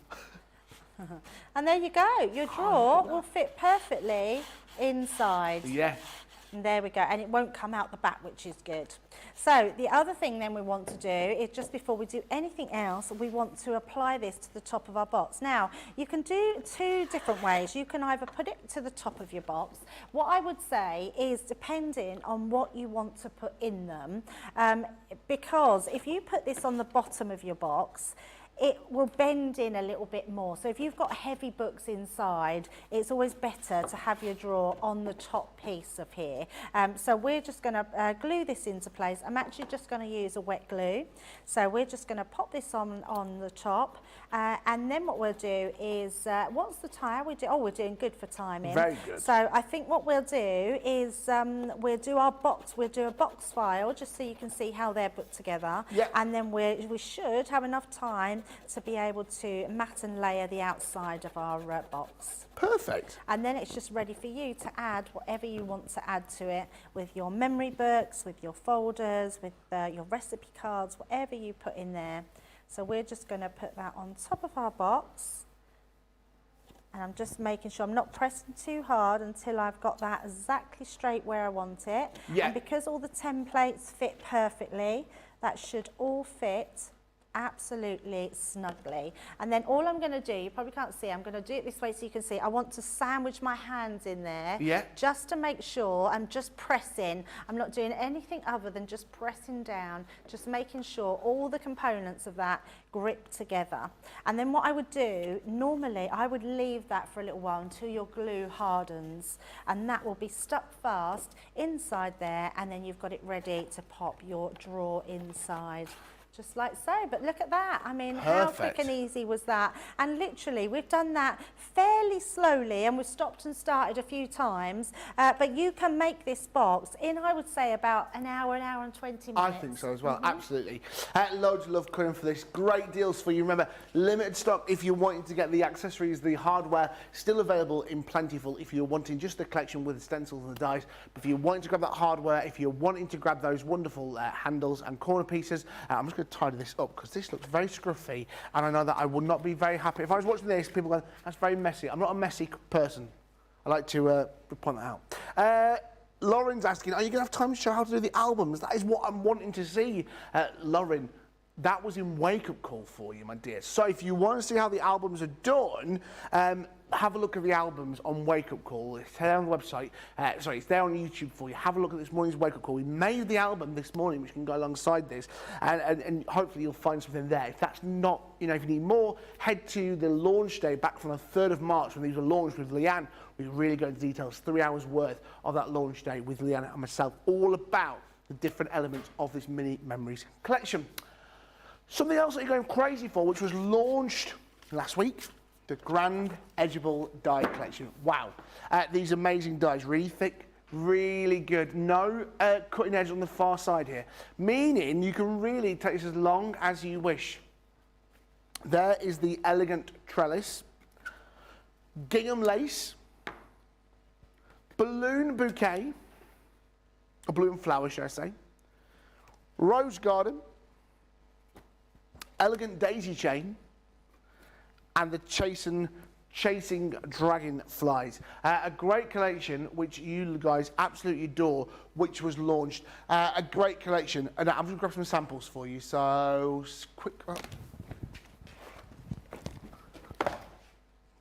And there you go. Your drawer will fit perfectly inside. Yeah. And there we go, and it won't come out the back, which is good. So the other thing then we want to do is, just before we do anything else, we want to apply this to the top of our box. Now, you can do two different ways. You can either put it to the top of your box. What I would say is, depending on what you want to put in them, because if you put this on the bottom of your box, it will bend in a little bit more. So if you've got heavy books inside, it's always better to have your drawer on the top piece of here. So we're just going to glue this into place. I'm actually just going to use a wet glue. So we're just going to pop this on the top. And then what we'll do is, what's the time? We're doing good for timing. Very good. So I think what we'll do is we'll do a box file, just so you can see how they're put together. Yep. And then we should have enough time to be able to mat and layer the outside of our box. Perfect. And then it's just ready for you to add whatever you want to add to it, with your memory books, with your folders, with your recipe cards, whatever you put in there. So we're just going to put that on top of our box. And I'm just making sure I'm not pressing too hard until I've got that exactly straight where I want it. Yeah. And because all the templates fit perfectly, that should all fit absolutely snugly. And then all I'm going to do, you probably can't see, I'm going to do it this way so you can see. I want to sandwich my hands in there, just to make sure I'm just pressing. I'm not doing anything other than just pressing down, just making sure all the components of that grip together. And then what I would do, normally I would leave that for a little while until your glue hardens, and that will be stuck fast inside there, and then you've got it ready to pop your drawer inside. Just like so. But look at that. I mean, how quick and easy was that? And literally, we've done that fairly slowly, and we've stopped and started a few times. But you can make this box in, I would say, about an hour and 20 minutes. I think so as well, absolutely. Loads of love coming for this. Great deals for you. Remember, limited stock if you're wanting to get the accessories, the hardware, still available in plentiful if you're wanting just the collection with the stencils and the dies. But if you're wanting to grab that hardware, if you're wanting to grab those wonderful handles and corner pieces, I'm just going to tidy this up because this looks very scruffy, and I know that I would not be very happy. If I was watching this, people go, that's very messy. I'm not a messy person. I like to point that out. Lauren's asking, are you going to have time to show how to do the albums? That is what I'm wanting to see. Lauren, that was in Wake Up Call for you, my dear. So if you want to see how the albums are done, have a look at the albums on Wake Up Call. It's there on the website. It's there on YouTube for you. Have a look at this morning's Wake Up Call. We made the album this morning, which can go alongside this, and hopefully you'll find something there. If that's not, if you need more, head to the launch day back from the 3rd of March when these were launched with Leanne. We really go into details, 3 hours worth of that launch day with Leanne and myself, all about the different elements of this mini memories collection. Something else that you're going crazy for, which was launched last week, the Grand Edgeable Die Collection. Wow. These amazing dies, really thick, really good. No cutting edge on the far side here, meaning you can really take this as long as you wish. There is the elegant trellis, gingham lace, balloon bouquet, a balloon flower, should I say, rose garden, elegant daisy chain, and the chasing dragonflies. A great collection which you guys absolutely adore, which was launched. A great collection. And I'm going to grab some samples for you. So, quick.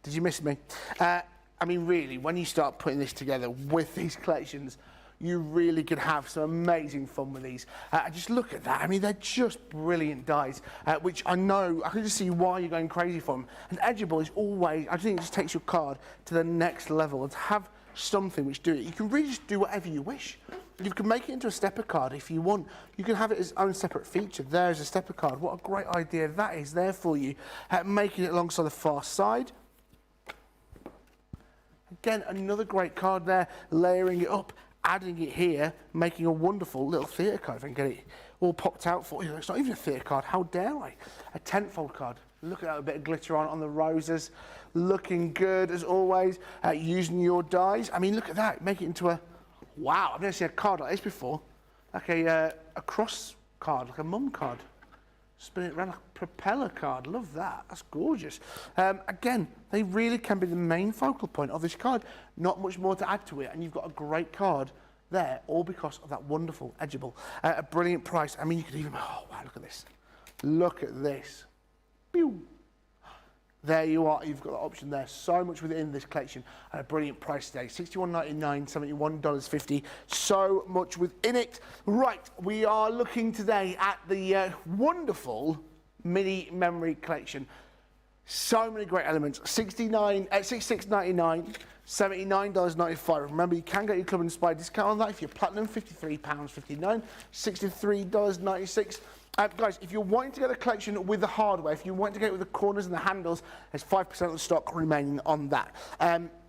Did you miss me? I mean, really, when you start putting this together with these collections, you really could have some amazing fun with these. Just look at that. I mean, they're just brilliant dies, which I know, I can just see why you're going crazy for them. And Edgeable is always, I think it just takes your card to the next level. And to have something which do it, you can really just do whatever you wish. You can make it into a stepper card if you want. You can have it as its own separate feature. There's a stepper card. What a great idea that is there for you. Making it alongside the far side. Again, another great card there, layering it up, adding it here, making a wonderful little theatre card. If I can get it all popped out for you. It's not even a theatre card, how dare I? A 10-fold card. Look at that, a bit of glitter on the roses. Looking good as always. Using your dies. I mean, look at that, make it into a Wow, I've never seen a card like this before. Like a cross card, like a mum card. Spin it around like a propeller card. Love that. That's gorgeous. Again, they really can be the main focal point of this card. Not much more to add to it, and you've got a great card there, all because of that wonderful edgeable. A brilliant price. I mean, you could even, oh wow, look at this. Look at this. Pew. There you are, you've got the option there. So much within this collection at a brilliant price today. $61.99, $71.50. So much within it. Right, we are looking today at the wonderful mini memory collection. So many great elements. $66.99, $79.95. Remember, you can get your Club Inspired discount on that. If you're platinum, £53.59, $63.96. Guys, if you're wanting to get the collection with the hardware, if you want to get it with the corners and the handles, there's 5% of the stock remaining on that.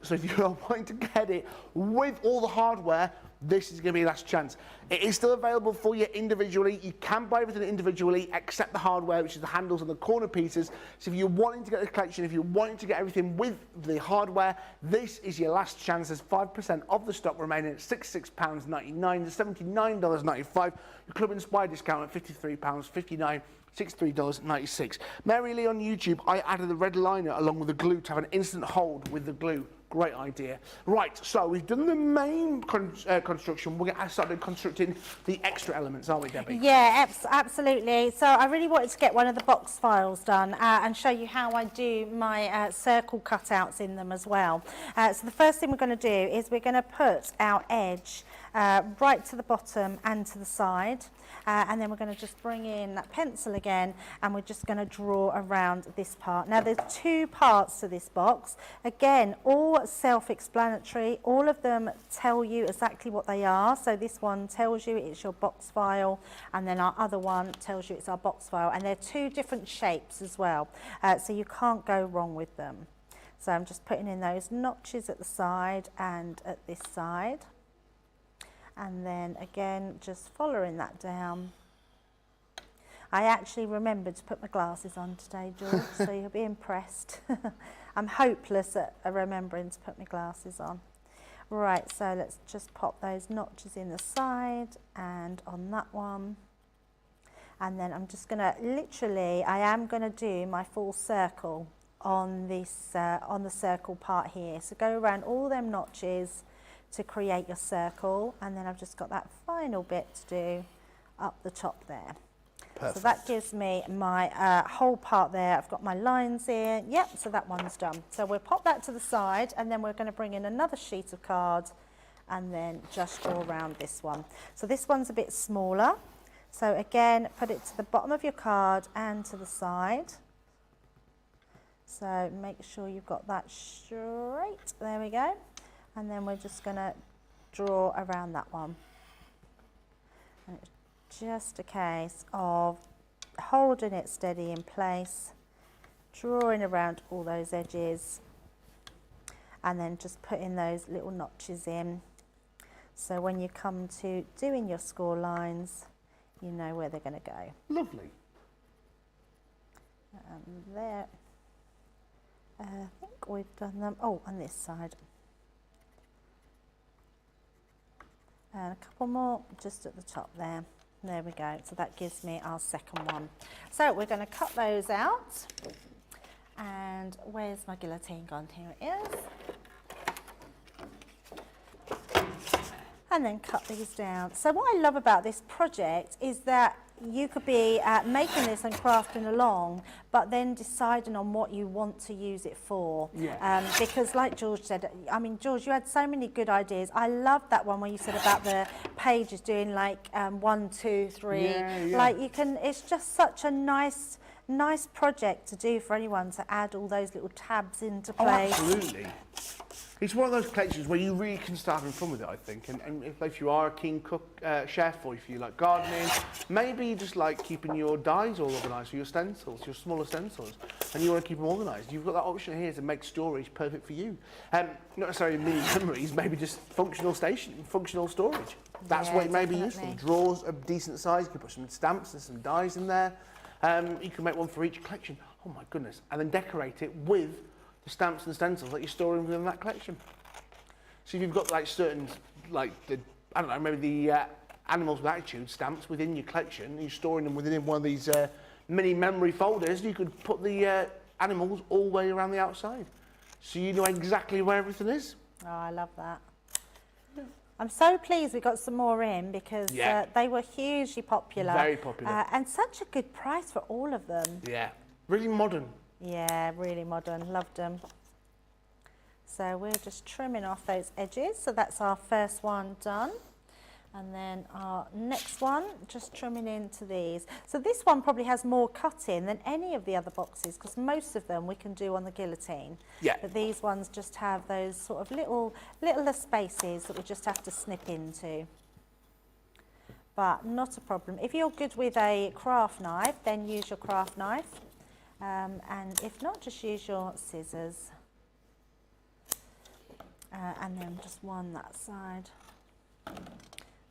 So if you're wanting to get it with all the hardware, this is going to be your last chance. It is still available for you individually. You can buy everything individually except the hardware, which is the handles and the corner pieces. So if you're wanting to get the collection, if you're wanting to get everything with the hardware, this is your last chance. There's 5% of the stock remaining at £66.99 to $79.95. Your Club Inspired discount at £53.59. $63.96. Mary Lee on YouTube, I added the red liner along with the glue to have an instant hold with the glue. Great idea. Right, so we've done the main construction. We're going to start constructing the extra elements, aren't we, Debbie? Yeah, absolutely. So I really wanted to get one of the box files done and show you how I do my circle cutouts in them as well. So the first thing we're going to do is we're going to put our edge right to the bottom and to the side. And then we're going to just bring in that pencil again, and we're just going to draw around this part. Now there's two parts to this box. Again, all self-explanatory. All of them tell you exactly what they are. So this one tells you it's your box file, and then our other one tells you it's our box file. And they're two different shapes as well. So you can't go wrong with them. So I'm just putting in those notches at the side and at this side. And then again, just following that down. I actually remembered to put my glasses on today, George, so you'll be impressed. I'm hopeless at remembering to put my glasses on. Right, so let's just pop those notches in the side and on that one. And then I'm just gonna, literally, I am gonna do my full circle on this, on the circle part here. So go around all them notches to create your circle, and then I've just got that final bit to do up the top there. Perfect. So that gives me my whole part there. I've got my lines in. Yep, so that one's done. So we'll pop that to the side, and then we're going to bring in another sheet of card and then just draw around this one. So this one's a bit smaller. So again, put it to the bottom of your card and to the side. So make sure you've got that straight. There we go. And then we're just going to draw around that one. And it's just a case of holding it steady in place, drawing around all those edges, and then just putting those little notches in. So when you come to doing your score lines, you know where they're going to go. Lovely. There. I think we've done them. Oh, on this side. And a couple more just at the top there. There we go. So that gives me our second one. So we're going to cut those out. And where's my guillotine gone? Here it is. And then cut these down. So what I love about this project is that you could be making this and crafting along, but then deciding on what you want to use it for. Yeah. Because like George said, I mean, George, you had so many good ideas. I loved that one where you said about the pages doing like 1, 2, 3. Yeah, yeah. Like you can, it's just such a nice project to do for anyone to add all those little tabs into place. Oh, absolutely. It's one of those collections where you really can start having fun with it, I think. And if you are a keen cook, chef, or if you like gardening, maybe you just like keeping your dies all organised, or your stencils, your smaller stencils, and you want to keep them organised. You've got that option here to make storage perfect for you. Not necessarily mini memories, maybe just functional storage. That's what it may be useful. Drawers of decent size, you can put some stamps and some dies in there. You can make one for each collection. Oh my goodness. And then decorate it with the stamps and stencils that you're storing within that collection. So if you've got like certain, like the I don't know, maybe the animals with attitude stamps within your collection. You're storing them within one of these mini memory folders. You could put the animals all the way around the outside, so you know exactly where everything is. Oh, I love that. I'm so pleased we got some more in because they were hugely popular. Very popular. And such a good price for all of them. Yeah, really modern. Yeah, really modern. Loved them. So we're just trimming off those edges. So that's our first one done. And then our next one, just trimming into these. So this one probably has more cutting than any of the other boxes because most of them we can do on the guillotine. Yeah. But these ones just have those sort of littler spaces that we just have to snip into. But not a problem. If you're good with a craft knife, then use your craft knife. And if not, just use your scissors. And then just one that side.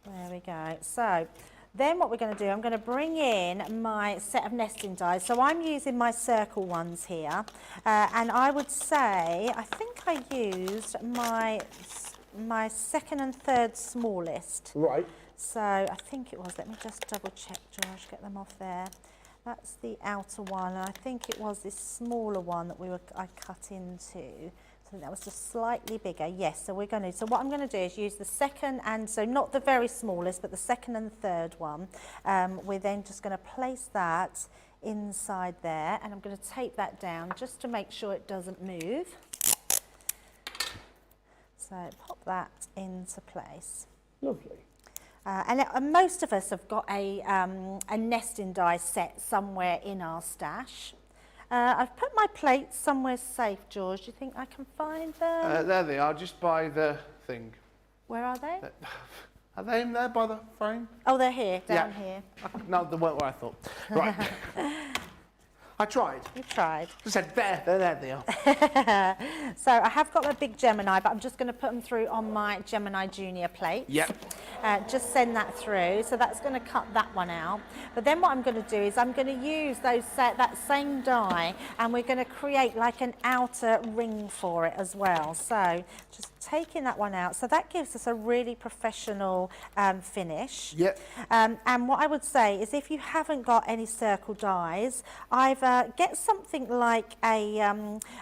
There we go. So then what we're going to do, I'm going to bring in my set of nesting dies. So I'm using my circle ones here. And I would say, I think I used my second and third smallest. Right. So I think it was, let me just double check, George, get them off there. That's the outer one, and I think it was this smaller one that I cut into. So that was just slightly bigger. Yes, so we're going to, so what I'm going to do is use the second and, so not the very smallest, but the second and third one. We're then just going to place that inside there, and I'm going to tape that down just to make sure it doesn't move. So pop that into place. Lovely. And most of us have got a nesting die set somewhere in our stash. I've put my plates somewhere safe, George. Do you think I can find them? There they are, just by the thing. Where are they? Are they in there by the frame? Oh, they're here, down here. No, they weren't where I thought. Right. I tried. You tried. I said, there they are. So I have got my big Gemini, but I'm just going to put them through on my Gemini Junior plate. Yep. Just send that through. So that's going to cut that one out. But then what I'm going to do is I'm going to use that same die, and we're going to create like an outer ring for it as well. So just taking that one out. So that gives us a really professional finish. Yep. And what I would say is if you haven't got any circle dies, either get something like a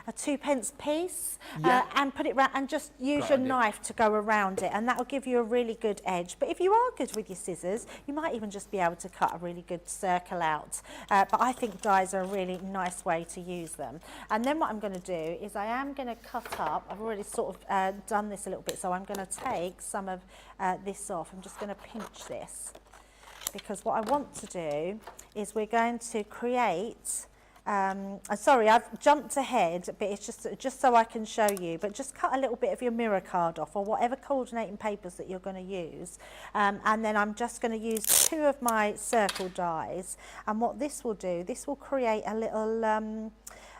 2p piece and put it around, and just use your knife to go around it, and that will give you a really good edge. But if you are good with your scissors, you might even just be able to cut a really good circle out. But I think dies are a really nice way to use them. And then what I'm going to do is I am going to cut up, I've already sort of done this a little bit, so I'm going to take some of this off. I'm just going to pinch this, because what I want to do is we're going to create sorry, I've jumped ahead, but it's just so I can show you, but just cut a little bit of your mirror card off, or whatever coordinating papers that you're going to use, and then I'm just going to use 2 of my circle dies, and what this will do, this will create a little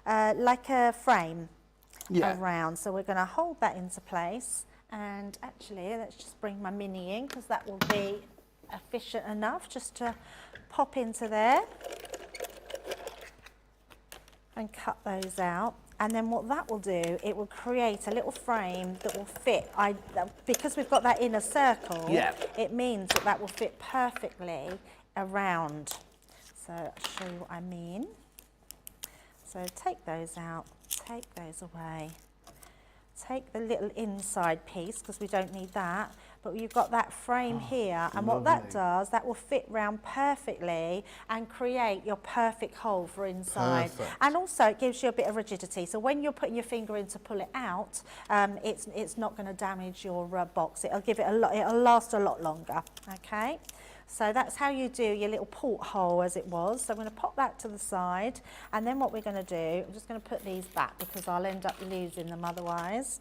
like a frame around. So we're going to hold that into place, and actually let's just bring my mini in, because that will be efficient enough just to pop into there and cut those out. And then what that will do, it will create a little frame that will fit. Because we've got that inner circle, it means that that will fit perfectly around. So I'll show you what I mean. So take those out, take those away. Take the little inside piece, because we don't need that, but you've got that frame here, and what that does, that will fit round perfectly and create your perfect hole for inside. And also it gives you a bit of rigidity, so when you're putting your finger in to pull it out, it's not going to damage your box. It'll last a lot longer. Okay, so that's how you do your little porthole, as it was. So I'm going to pop that to the side, and then what we're going to do, I'm just going to put these back because I'll end up losing them otherwise.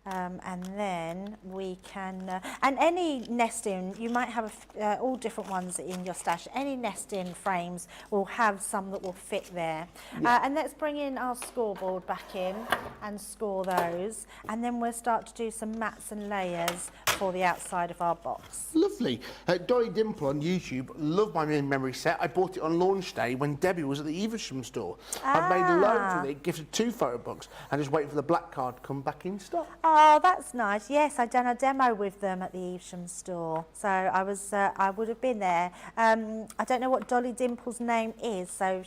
And then we can, and any nesting, you might have all different ones in your stash. Any nesting frames will have some that will fit there. And let's bring in our scoreboard back in and score those. And then we'll start to do some mats and layers for the outside of our box. Lovely. Dolly Dimple on YouTube loved my memory set. I bought it on launch day when Debbie was at the Evesham store. I've made loads with it, gifted 2 photo books, and just waiting for the black card to come back in stock. Oh, that's nice. Yes, I'd done a demo with them at the Evesham store. So I would have been there. I don't know what Dolly Dimple's name is, so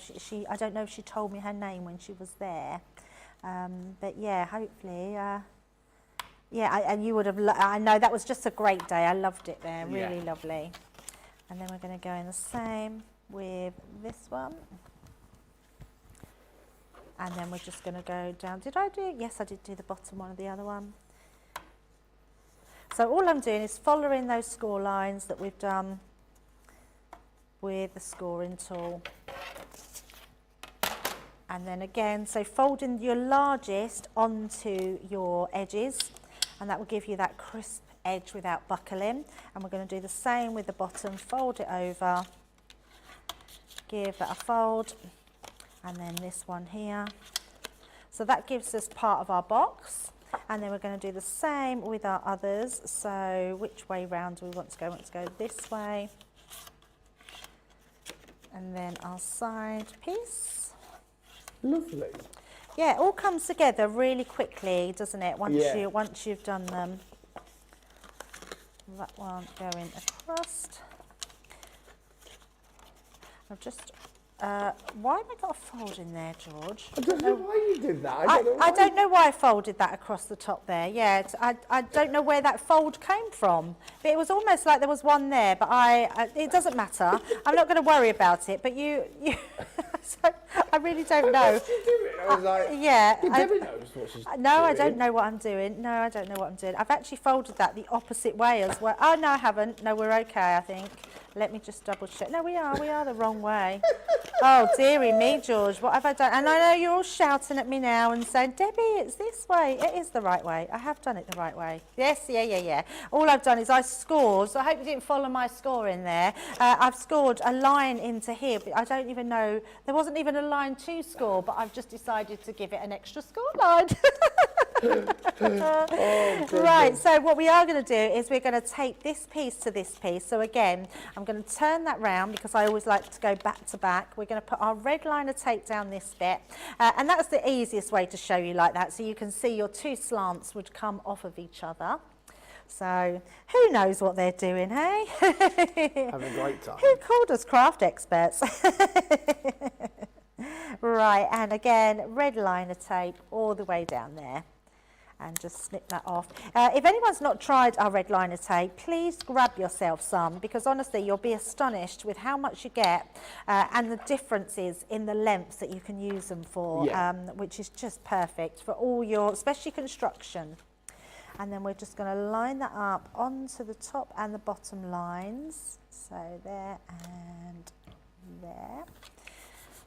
I don't know if she told me her name when she was there. But yeah, hopefully, and you would have, I know that was just a great day. I loved it there, really lovely. And then we're going to go in the same with this one. And then we're just going to go down. Did I do? Yes, I did do the bottom one of the other one. So all I'm doing is following those score lines that we've done with the scoring tool. And then again, so folding your largest onto your edges, and that will give you that crisp edge without buckling. And we're going to do the same with the bottom. Fold it over, give that a fold. And then this one here. So that gives us part of our box. And then we're going to do the same with our others. So which way round do we want to go? We want to go this way. And then our side piece. Lovely. Yeah, it all comes together really quickly, doesn't it? Once you've done them. That one going across. I've just why have I got a fold in there, George? I don't know why you did that. I don't know why I folded that across the top there. Yeah, I don't know where that fold came from. But it was almost like there was one there, but it doesn't matter. I'm not going to worry about it. But you so I really don't know. What you doing? I was like, yeah. Debbie knows what she's doing. No, I don't know what I'm doing. No, I don't know what I'm doing. I've actually folded that the opposite way as well. Oh, no, I haven't. No, we're okay, I think. Let me just double check. No, we are the wrong way. Oh, dearie me, George, what have I done? And I know you're all shouting at me now and saying, Debbie, it's this way. It is the right way. I have done it the right way. Yes, yeah. All I've done is I scored, so I hope you didn't follow my score in there. I've scored a line into here, but I don't even know, there wasn't even a line to score, but I've just decided to give it an extra score line. Right, so what we are going to do is we're going to tape this piece to this piece. So again, I'm going to turn that round because I always like to go back to back. We're going to put our red liner tape down this bit, and that's the easiest way to show you like that, so you can see your two slants would come off of each other. So who knows what they're doing, hey? Having a great time. Who called us craft experts? Right, and again, red liner tape all the way down there. And just snip that off. If anyone's not tried our red liner tape, please grab yourself some, because honestly you'll be astonished with how much you get and the differences in the lengths that you can use them for, which is just perfect for all your, especially construction. And then we're just going to line that up onto the top and the bottom lines. So there and there.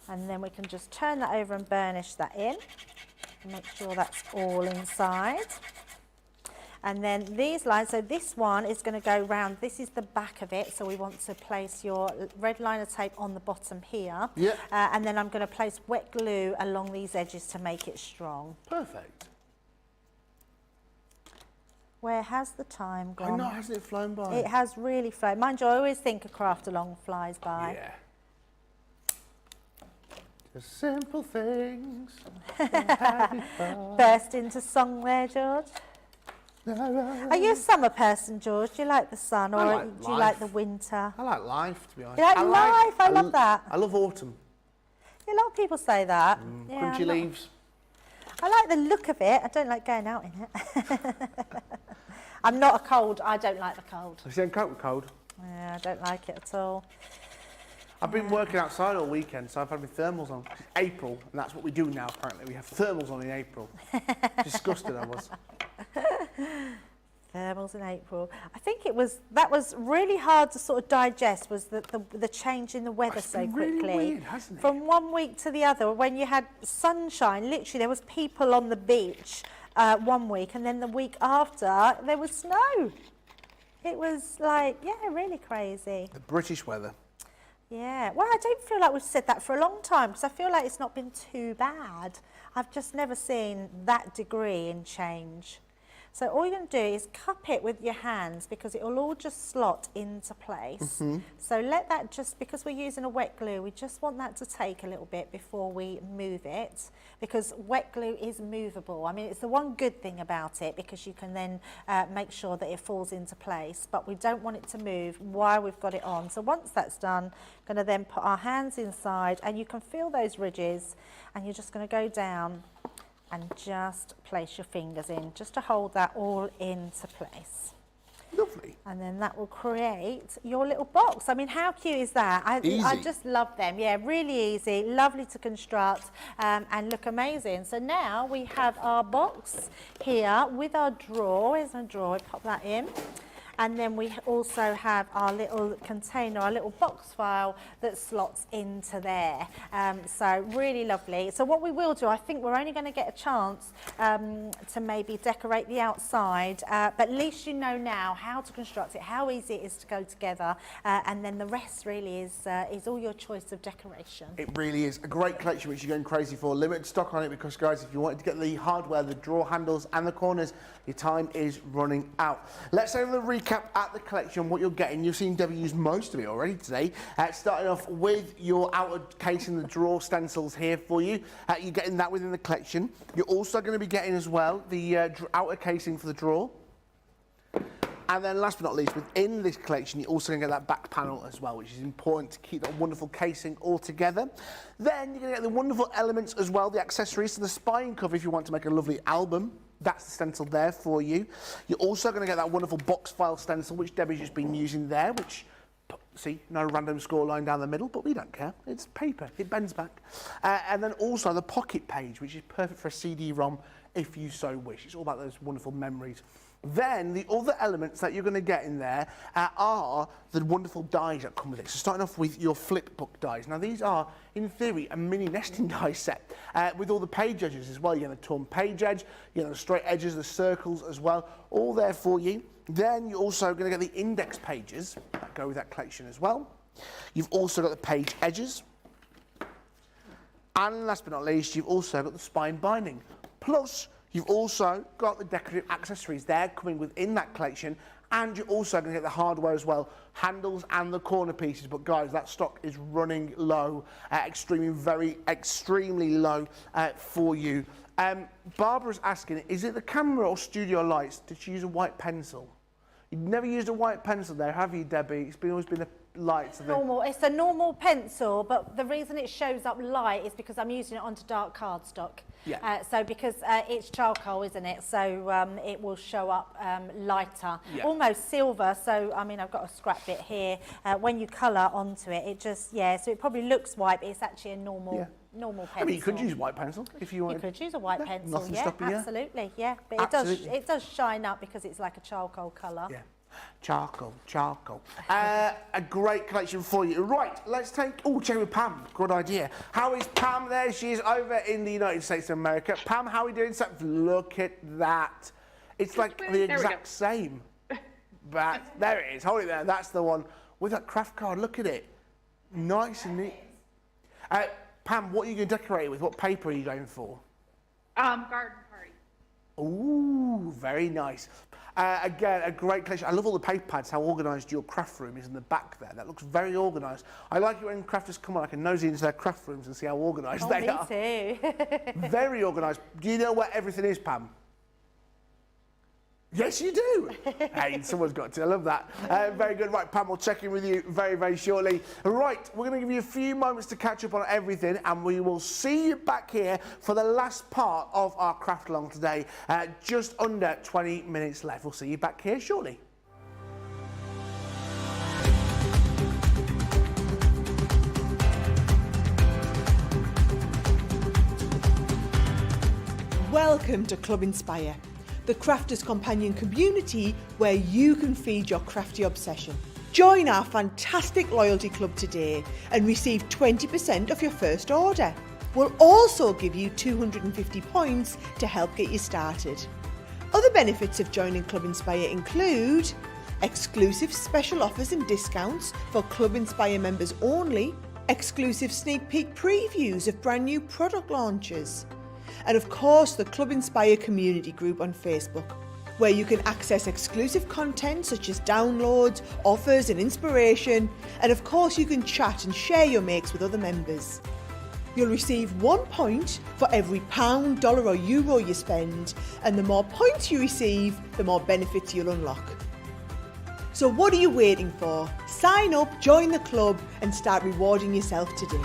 And then we can just turn that over and burnish that in. Make sure that's all inside. And then these lines, so this one is going to go round, this is the back of it, so we want to place your red liner tape on the bottom here. Yep. And then I'm going to place wet glue along these edges to make it strong. Perfect. Where has the time gone? I know, hasn't it flown by? It has really flown. Mind you, I always think a craft along flies by. Yeah. The simple things. Burst into song there, George. Are you a summer person, George? Do you like the sun, or do you like the winter? I like life, to be honest. You like life? I love that. I love autumn. Yeah, a lot of people say that. Yeah, Crunchy leaves. I like the look of it. I don't like going out in it. I'm not a cold. I don't like the cold. Have you seen coat with cold? Yeah, I don't like it at all. I've been working outside all weekend, so I've had my thermals on. It's April, and that's what we do now, apparently. We have thermals on in April. Disgusted I was. Thermals in April. I think that was really hard to sort of digest, was the change in the weather so quickly. It's been really weird, hasn't it? From one week to the other, when you had sunshine, literally there was people on the beach one week, and then the week after there was snow. It was like, yeah, really crazy. The British weather. Yeah, well, I don't feel like we've said that for a long time, because I feel like it's not been too bad. I've just never seen that degree in change. So all you're going to do is cup it with your hands because it will all just slot into place. So let that just, because we're using a wet glue, we just want that to take a little bit before we move it, because wet glue is movable. I mean, it's the one good thing about it, because you can then make sure that it falls into place, but we don't want it to move while we've got it on. So once that's done, going to then put our hands inside, and you can feel those ridges, and you're just going to go down and just place your fingers in, just to hold that all into place. Lovely. And then that will create your little box. I mean, how cute is that? I just love them. Yeah, really easy, lovely to construct, and look amazing. So now we have our box here with our drawer. Here's our drawer, pop that in. And then we also have our little container, our little box file that slots into there. So really lovely. So what we will do, I think we're only going to get a chance to maybe decorate the outside, but at least you know now how to construct it, how easy it is to go together, and then the rest really is all your choice of decoration. It really is a great collection which you're going crazy for. Limited stock on it because, guys, if you wanted to get the hardware, the drawer handles and the corners, your time is running out. Let's have a recap at the collection, what you're getting. You've seen Debbie use most of it already today. Starting off with your outer case and the drawer stencils here for you. You're getting that within the collection. You're also going to be getting as well the outer casing for the drawer. And then last but not least, within this collection, you're also going to get that back panel as well, which is important to keep that wonderful casing all together. Then you're going to get the wonderful elements as well, the accessories, so the spine cover if you want to make a lovely album. That's the stencil there for you. You're also going to get that wonderful box file stencil, which Debbie's just been using there, which, see, no random score line down the middle, but we don't care. It's paper. It bends back. And then also the pocket page, which is perfect for a CD-ROM if you so wish. It's all about those wonderful memories. Then the other elements that you're going to get in there are the wonderful dies that come with it. So starting off with your flip book dies. Now these are, in theory, a mini nesting die set with all the page edges as well. You know, the torn page edge, you know, the straight edges, the circles as well, all there for you. Then you're also going to get the index pages that go with that collection as well. You've also got the page edges. And last but not least, you've also got the spine binding. Plus, you've also got the decorative accessories there coming within that collection, and you're also going to get the hardware as well, handles and the corner pieces. But guys, that stock is running low, extremely low for you. Barbara's asking, is it the camera or studio lights? Did she use a white pencil? You've never used a white pencil there, have you, Debbie? It's always been the lights. It's a normal pencil, but the reason it shows up light is because I'm using it onto dark cardstock. Yeah. So because it's charcoal, isn't it? So it will show up lighter, yeah, almost silver. So I mean, I've got a scrap bit here. When you colour onto it, it just, yeah. So it probably looks white, but it's actually a normal pencil. I mean, you could use a white pencil if you wanted. You could use a white pencil, nothing yeah, stopping you. absolutely, yeah. But it does shine up because it's like a charcoal colour. Yeah. Charcoal. A great collection for you. Right, let's take... Oh, check with Pam. Good idea. How is Pam? There she is over in the United States of America. Pam, how are we doing? So, look at that. It's like the exact same. But there it is. Hold it there. That's the one with that craft card. Look at it. Nice and neat. Pam, what are you going to decorate it with? What paper are you going for? Garden party. Ooh, very nice. Again, a great collection. I love all the paper pads, how organised your craft room is in the back there. That looks very organised. I like it when crafters come on, I can nosy into their craft rooms and see how organised they are. Me too. Very organised. Do you know where everything is, Pam? Yes, you do. Hey, someone's got to. I love that. Very good. Right, Pam, we'll check in with you very, very shortly. Right, we're going to give you a few moments to catch up on everything, and we will see you back here for the last part of our craft along today. Just under 20 minutes left. We'll see you back here shortly. Welcome to Club Inspire, the crafters' companion community where you can feed your crafty obsession. Join our fantastic loyalty club today and receive 20% off your first order. We'll also give you 250 points to help get you started. Other benefits of joining Club Inspire include exclusive special offers and discounts for Club Inspire members only, exclusive sneak peek previews of brand new product launches, and of course the Club Inspire community group on Facebook. where you can access exclusive content such as downloads, offers and inspiration, and of course you can chat and share your makes with other members. You'll receive 1 point for every £1, dollar or euro you spend, and the more points you receive, the more benefits you'll unlock. So what are you waiting for? Sign up, join the club and start rewarding yourself today.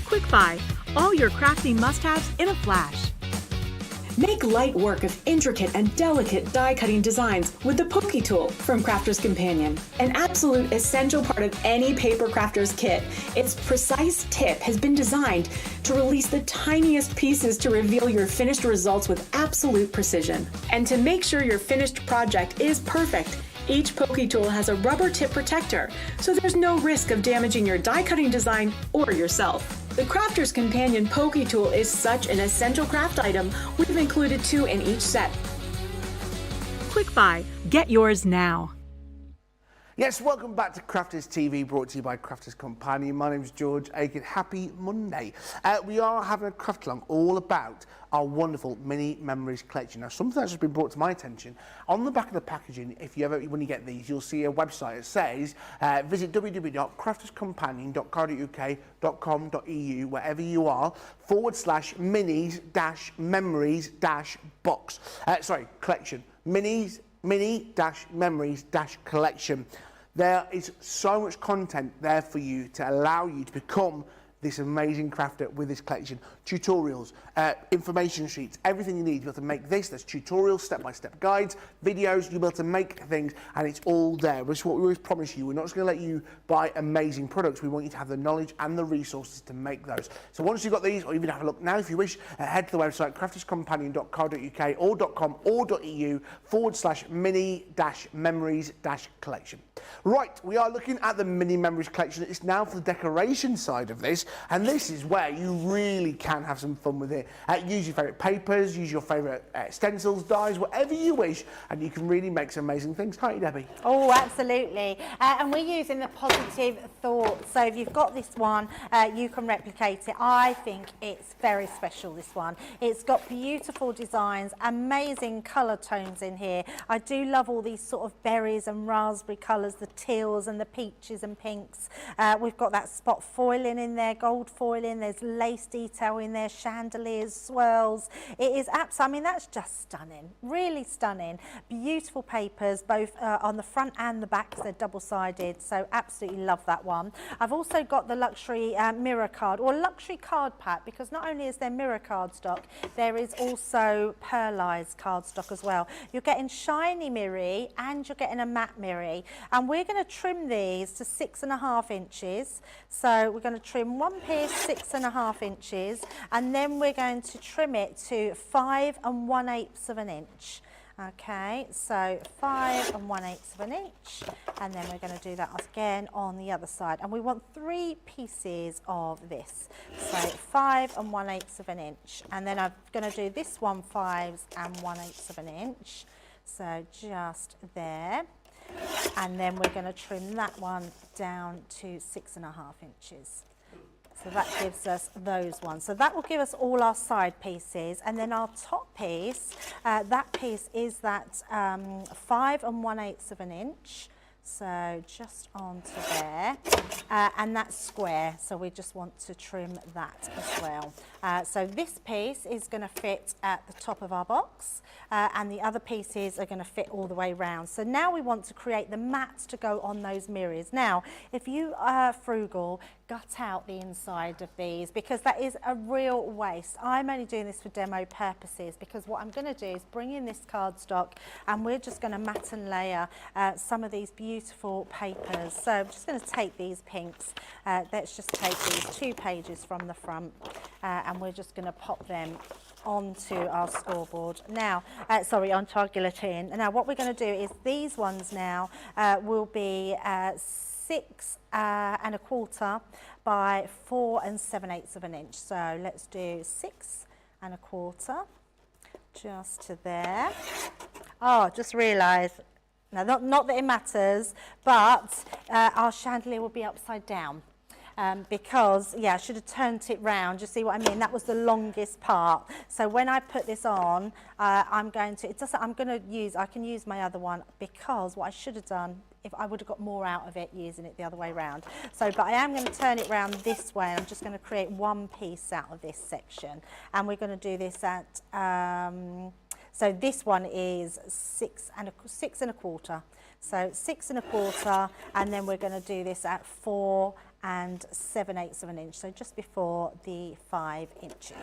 Quick Buy, all your crafty must-haves in a flash. Make light work of intricate and delicate die-cutting designs with the Pokey Tool from Crafter's Companion. An absolute essential part of any paper crafter's kit, its precise tip has been designed to release the tiniest pieces to reveal your finished results with absolute precision. And to make sure your finished project is perfect, each Pokey Tool has a rubber tip protector, so there's no risk of damaging your die-cutting design or yourself. The Crafter's Companion Pokey Tool is such an essential craft item, we've included 2 in each set. Quick Buy, get yours now. Yes, welcome back to Crafters TV, brought to you by Crafters Companion. My name is George Akid. Happy Monday. We are having a craft along all about our wonderful mini memories collection. Now, something that's just been brought to my attention, on the back of the packaging, if you ever, when you get these, you'll see a website that says, visit www.crafterscompanion.cardiuk.com.eu, wherever you are, /minis-memories-box. Collection. Mini-memories-collection. There is so much content there for you to allow you to become this amazing crafter with this collection. Tutorials, information sheets, everything you need to be able to make this. There's tutorials, step-by-step guides, videos. You'll be able to make things, and it's all there. Which is what we always promise you. We're not just going to let you buy amazing products. We want you to have the knowledge and the resources to make those. So once you've got these, or even have a look now if you wish, head to the website crafterscompanion.co.uk or .com or .eu /mini-memories-collection. Right, we are looking at the mini memories collection. It's now for the decoration side of this, and this is where you really can have some fun with it. Use your favourite papers, use your favourite stencils, dies, whatever you wish, and you can really make some amazing things, can't you, Debbie? Oh, absolutely. And we're using the positive thought. So if you've got this one, you can replicate it. I think it's very special, this one. It's got beautiful designs, amazing colour tones in here. I do love all these sort of berries and raspberry colours, the teals and the peaches and pinks. We've got that spot foiling in there, gold foiling, there's lace detail in there, chandeliers, swirls. It is absolutely, I mean, that's just stunning, really stunning. Beautiful papers, both on the front and the back, because they're double-sided, so absolutely love that one. I've also got the luxury mirror card, or luxury card pack, because not only is there mirror cardstock, there is also pearlized cardstock as well. You're getting shiny mirror and you're getting a matte mirror, and we're going to trim these to 6.5 inches. So we're going to trim one piece 6.5 inches, and then we're going to trim it to 5 1/8 of an inch. Okay, so 5 1/8 of an inch, and then we're going to do that again on the other side, and we want 3 pieces of this, so 5 1/8 of an inch, and then I'm going to do this one 5 1/8 of an inch, so just there, and then we're going to trim that one down to 6.5 inches. So that gives us those ones. So that will give us all our side pieces, and then our top piece, that piece is that 5 1/8 of an inch. So just onto there, and that's square, so we just want to trim that as well. So this piece is going to fit at the top of our box, and the other pieces are going to fit all the way round. So now we want to create the mats to go on those mirrors. Now, if you are frugal, gut out the inside of these, because that is a real waste. I'm only doing this for demo purposes, because what I'm going to do is bring in this cardstock, and we're just going to mat and layer some of these beautiful papers. So I'm just going to take these pinks. Let's just take these 2 pages from the front, and we're just going to pop them onto our scoreboard now, onto our guillotine. Now what we're going to do is these ones now will be 6 1/4 by 4 7/8 of an inch. So let's do 6 1/4 just to there. Oh, just realised, now not that it matters, but our chandelier will be upside down. because, yeah, I should have turned it round. You see what I mean? That was the longest part. So when I put this on, I'm going to, I can use my other one, because what I should have done, if I would have got more out of it using it the other way round. So, but I am going to turn it round this way. I'm just going to create one piece out of this section. And we're going to do this at, so this one is 6 1/4. So 6 1/4, and then we're going to do this at 4 7/8 of an inch. So just before the 5 inches.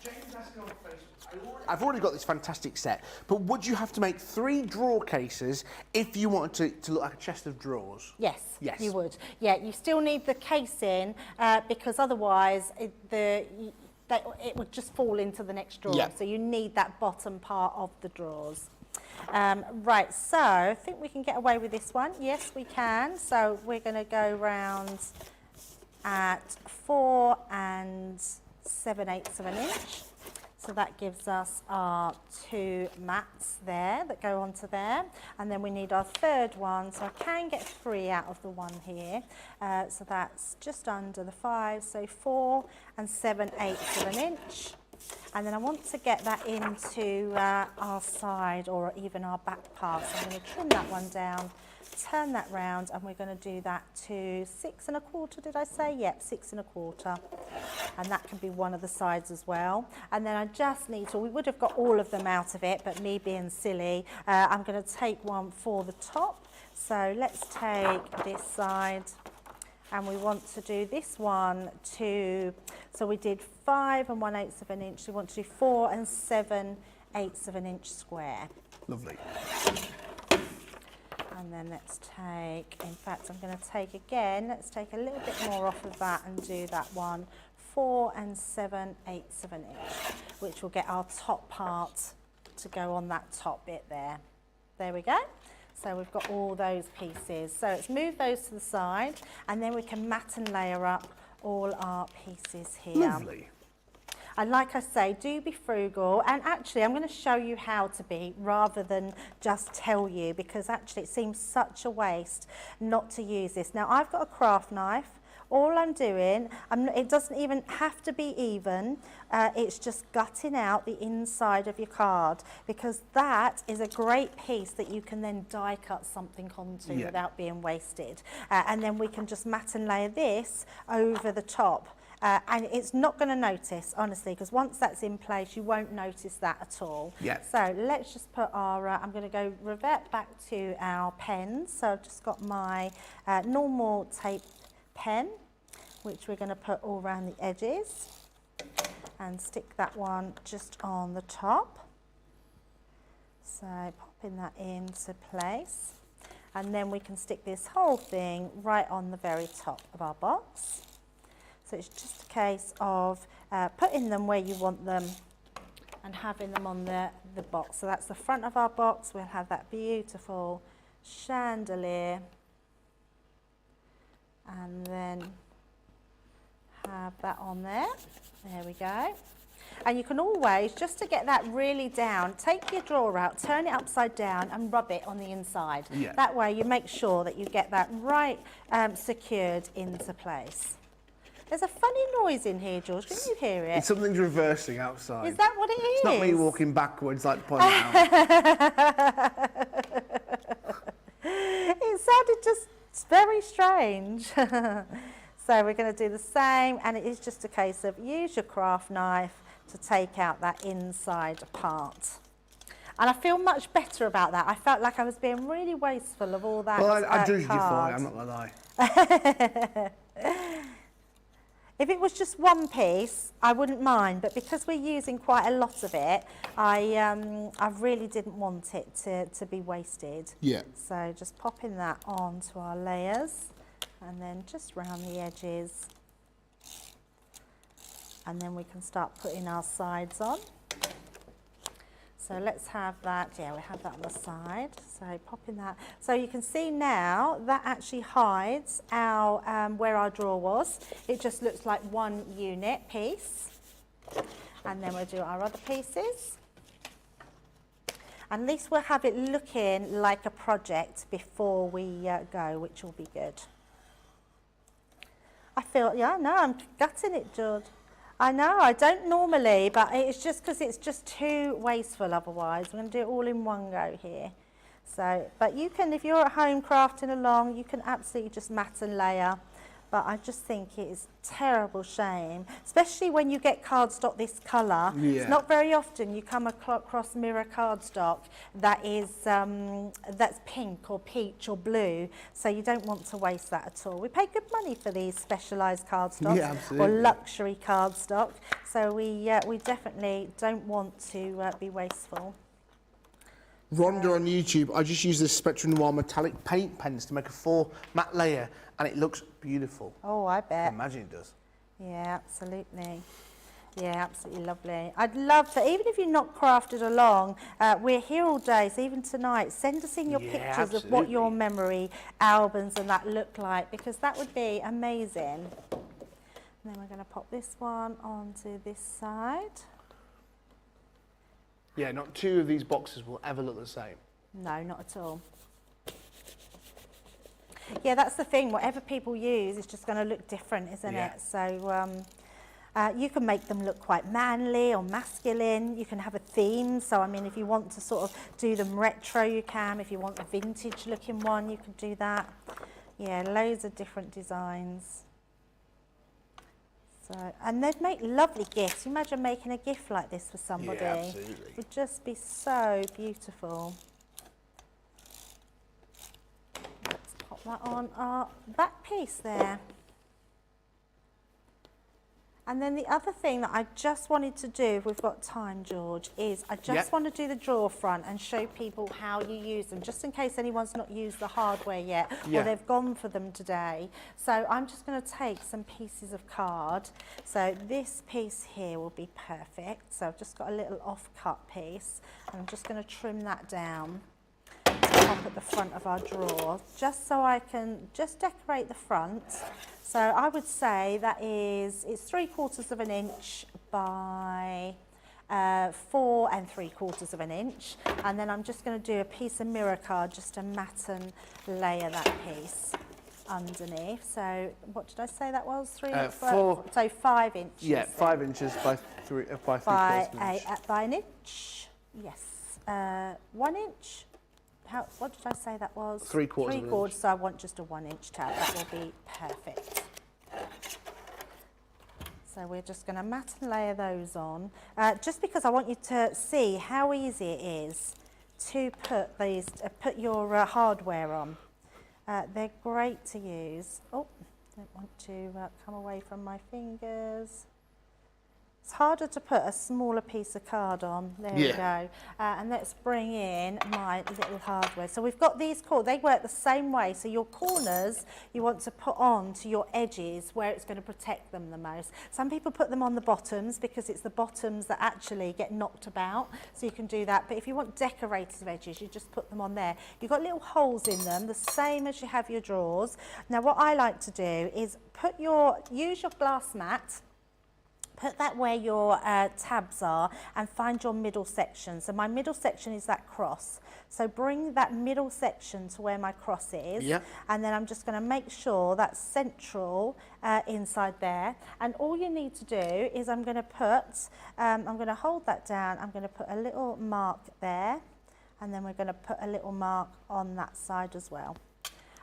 James asking on Facebook, I've already got this fantastic set, but would you have to make 3 drawer cases if you wanted to look like a chest of drawers? Yes, Yes. you would. Yeah, you still need the casing because otherwise it would just fall into the next drawer. Yeah. So you need that bottom part of the drawers. Right, so I think we can get away with this one. Yes, we can. So we're going to go round at 4 7/8 of an inch. So that gives us our 2 mats there that go onto there. And then we need our third one. So I can get 3 out of the one here. So that's just under the 5. So 4 7/8 of an inch. And then I want to get that into our side or even our back part. So I'm going to trim that one down, turn that round, and we're going to do that to 6 1/4, did I say? Yep, 6 1/4. And that can be one of the sides as well. And then I just need to, we would have got all of them out of it, but me being silly, I'm going to take one for the top. So let's take this side. And we want to do this one to, so we did 5 1/8 of an inch. We want to do 4 7/8 of an inch square. Lovely. And then let's take, in fact, I'm going to take again, let's take a little bit more off of that and do that one, 4 7/8 of an inch, which will get our top part to go on that top bit there. There we go. So we've got all those pieces. So let's move those to the side, and then we can mat and layer up all our pieces here. Lovely. And like I say, do be frugal. And actually, I'm going to show you how to be rather than just tell you, because actually it seems such a waste not to use this. Now, I've got a craft knife. All I'm doing, it doesn't even have to be even, it's just gutting out the inside of your card, because that is a great piece that you can then die cut something onto without being wasted. And then we can just mat and layer this over the top. And it's not going to notice, honestly, because once that's in place, you won't notice that at all. Yeah. So let's just put our, I'm going to revert back to our pens. So I've just got my normal tape pen, which we're going to put all around the edges, and stick that one just on the top. So popping that into place, and then we can stick this whole thing right on the very top of our box. So it's just a case of putting them where you want them and having them on the box. So that's the front of our box. We'll have that beautiful chandelier, and then have that on there. There we go. And you can always, just to get that really down, take your drawer out, turn it upside down and rub it on the inside. Yeah. That way you make sure that you get that right secured into place. There's a funny noise in here, George. Can you hear it? It's something's reversing outside. Is that what it is? It's not me walking backwards like pointing out. It sounded just very strange. So we're going to do the same, and it is just a case of use your craft knife to take out that inside part. And I feel much better about that. I felt like I was being really wasteful of all that. Well, I judged you for it, card. I'm not going to lie. If it was just one piece, I wouldn't mind, but because we're using quite a lot of it, I really didn't want it to be wasted. Yeah. So just popping that onto our layers, and then just round the edges, and then we can start putting our sides on. So let's have that, yeah, we have that on the side. So popping that, so you can see now that actually hides our where our drawer was. It just looks like one unit piece. And then we'll do our other pieces. At least we'll have it looking like a project before we go, which will be good. I feel, yeah, no, I'm gutting it, George. I know, I don't normally, but it's just because it's just too wasteful otherwise. We're going to do it all in one go here. So, but you can, if you're at home crafting along, you can absolutely just mat and layer. But I just think it is a terrible shame, especially when you get cardstock this colour. Yeah. It's not very often you come across mirror cardstock that is that's pink or peach or blue, so you don't want to waste that at all. We pay good money for these specialised cardstocks or luxury cardstock, so we definitely don't want to be wasteful. Rhonda on YouTube, I just use this Spectrum Noir metallic paint pens to make a 4 matte layer, and it looks beautiful. Oh, I I bet. imagine it does. Yeah, absolutely. Yeah, absolutely lovely. I'd love to, even if you're not crafted along, we're here all day, so even tonight, send us in your pictures of what your memory albums and that look like, because that would be amazing. And then we're going to pop this one onto this side. Yeah, not two of these boxes will ever look the same. No, not at all. Yeah, that's the thing. Whatever people use is just going to look different, isn't it? So you can make them look quite manly or masculine. You can have a theme. So, I mean, if you want to sort of do them retro, you can. If you want a vintage looking one, you can do that. Yeah, loads of different designs. So, and they'd make lovely gifts. You imagine making a gift like this for somebody. Yeah, absolutely. It would just be so beautiful. Let's pop that on our back piece there. And then the other thing that I just wanted to do, if we've got time, George, is I just want to do the drawer front and show people how you use them, just in case anyone's not used the hardware yet or they've gone for them today. So I'm just going to take some pieces of card. So this piece here will be perfect. So I've just got a little off-cut piece, and I'm just going to trim that down up at the front of our drawer, just so I can just decorate the front. So I would say that is, it's 3/4 of an inch by 4 3/4 inch, and then I'm just going to do a piece of mirror card just to mat and layer that piece underneath. So what did I say that was? 4. So 5 inches. Yeah, 5 inches by 3/4 inch. By an inch. Yes. 1 inch. What did I say that was? 3/4 of an inch. So I want just a 1 inch tab. That will be perfect. So we're just going to mat and layer those on, just because I want you to see how easy it is to put these, put your hardware on. They're great to use. Oh, don't want to come away from my fingers. It's harder to put a smaller piece of card on. There we go. And let's bring in my little hardware. So we've got these they work the same way. So your corners you want to put on to your edges where it's going to protect them the most. Some people put them on the bottoms because it's the bottoms that actually get knocked about. So you can do that. But if you want decorative edges, you just put them on there. You've got little holes in them, the same as you have your drawers. Now what I like to do is use your glass mat. Put that where your tabs are and find your middle section. So my middle section is that cross. So bring that middle section to where my cross is. Yep. And then I'm just going to make sure that's central inside there. And all you need to do is I'm going to hold that down. I'm going to put a little mark there. And then we're going to put a little mark on that side as well.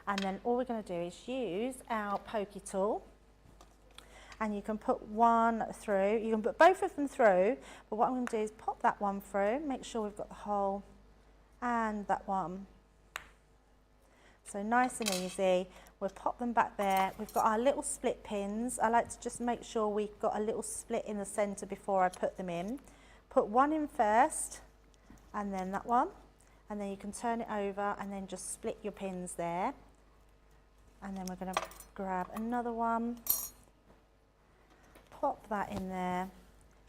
And then all we're going to do is use our Pokey Tool. And you can put one through, you can put both of them through, but what I'm going to do is pop that one through, make sure we've got the hole, and that one. So nice and easy. We'll pop them back there. We've got our little split pins. I like to just make sure we've got a little split in the centre before I put them in. Put one in first, and then that one. And then you can turn it over and then just split your pins there. And then we're going to grab another one. Pop that in there.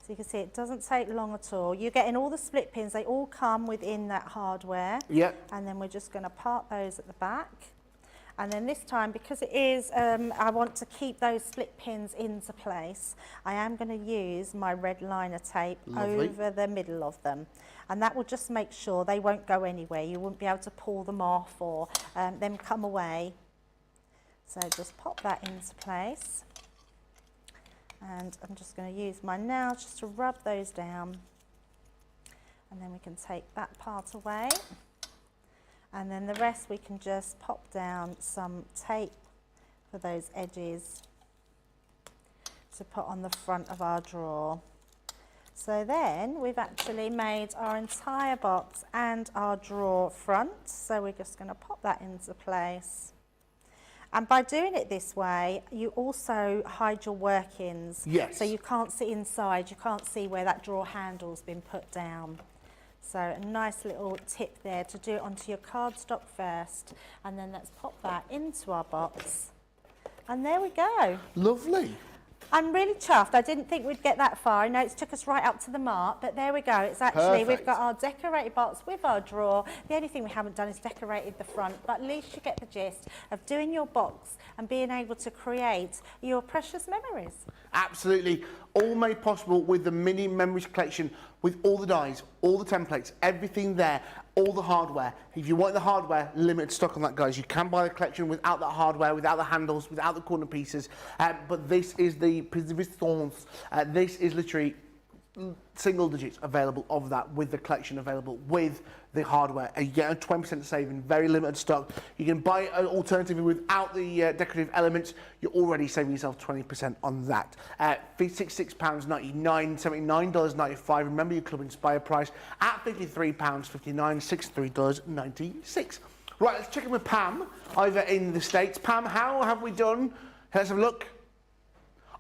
So you can see it doesn't take long at all. You're getting all the split pins, they all come within that hardware. Yep. And then we're just going to part those at the back. And then this time, because it is, I want to keep those split pins into place, I am going to use my red liner tape over the middle of them. And that will just make sure they won't go anywhere. You won't be able to pull them off or them come away. So just pop that into place. And I'm just going to use my nails just to rub those down. And then we can take that part away. And then the rest we can just pop down some tape for those edges to put on the front of our drawer. So then we've actually made our entire box and our drawer front. So we're just going to pop that into place. And by doing it this way, you also hide your workings. Yes. So you can't see inside, you can't see where that drawer handle's been put down. So a nice little tip there to do it onto your cardstock first. And then let's pop that into our box. And there we go. Lovely. I'm really chuffed. I didn't think we'd get that far. I know it's took us right up to the mark, but there we go. It's actually, we've got our decorated box with our drawer. The only thing we haven't done is decorated the front, but at least you get the gist of doing your box and being able to create your precious memories. Absolutely. All made possible with the mini memories collection, with all the dies, all the templates, everything there, all the hardware. If you want the hardware, limited stock on that, guys. You can buy the collection without that hardware, without the handles, without the corner pieces. But this is the resistance. This is literally single digits available of that, with the collection available with the hardware. You get a 20% saving, very limited stock. You can buy an alternative without the decorative elements. You're already saving yourself 20% on that. £66.99, $79.95. Remember your Club Inspire price at £53.59, $63.96. Right, let's check in with Pam over in the States. Pam, how have we done? Let's have a look.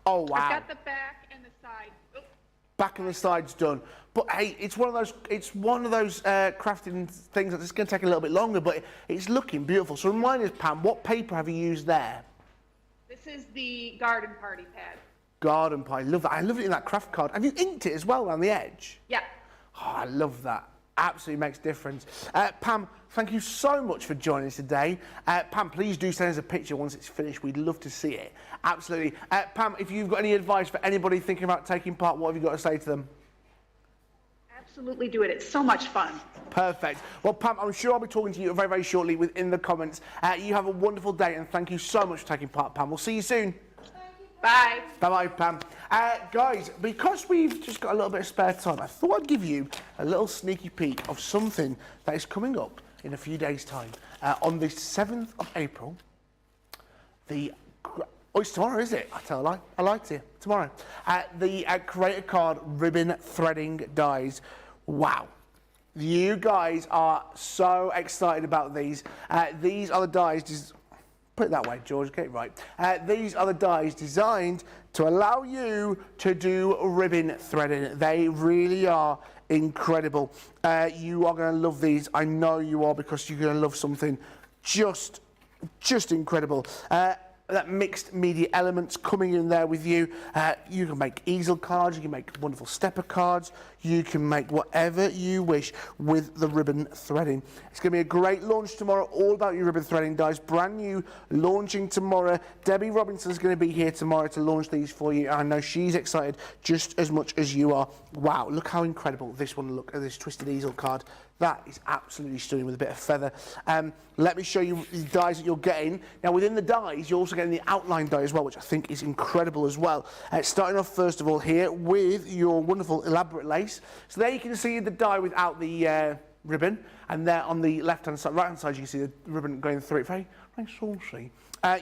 Oh, wow. I've got the back and the side. Oops. Back and the sides done. But hey, it's one of those crafting things that's going to take a little bit longer, but it's looking beautiful. So remind us, Pam, what paper have you used there? This is the garden party pad. Garden pie. Love that. I love it in that craft card. Have you inked it as well around the edge? Yeah. Oh, I love that. Absolutely makes a difference. Pam, thank you so much for joining us today. Pam, please do send us a picture once it's finished. We'd love to see it. Absolutely. Pam, if you've got any advice for anybody thinking about taking part, what have you got to say to them? Absolutely do it. It's so much fun. Perfect. Well, Pam, I'm sure I'll be talking to you very, very shortly within the comments. You have a wonderful day, and thank you so much for taking part, Pam. We'll see you soon. Bye. Bye-bye, Pam. Guys, because we've just got a little bit of spare time, I thought I'd give you a little sneaky peek of something that is coming up in a few days' time. On the 7th of April, it's tomorrow, is it? I tell a lie. I lied to you. Tomorrow. The Creator Card ribbon threading dies. Wow. You guys are so excited about these. These are the dies. Put it that way, George, get it right. These are the dies designed to allow you to do ribbon threading. They really are incredible. You are going to love these. I know you are, because you're going to love something just incredible. That mixed media elements coming in there with you. You can make easel cards, you can make wonderful stepper cards, you can make whatever you wish with the ribbon threading. It's going to be a great launch tomorrow, all about your ribbon threading dies. Brand new, launching tomorrow. Debbie Robinson's going to be here tomorrow to launch these for you. I know she's excited just as much as you are. Wow, look how incredible this one looks, this twisted easel card. That is absolutely stunning with a bit of feather. Let me show you the dies that you're getting. Now, within the dies, you're also getting the outline die as well, which I think is incredible as well. Starting off, first of all, here with your wonderful elaborate lace. So there you can see the die without the ribbon, and there on the left-hand side, right-hand side, you can see the ribbon going through it. Very, very saucy.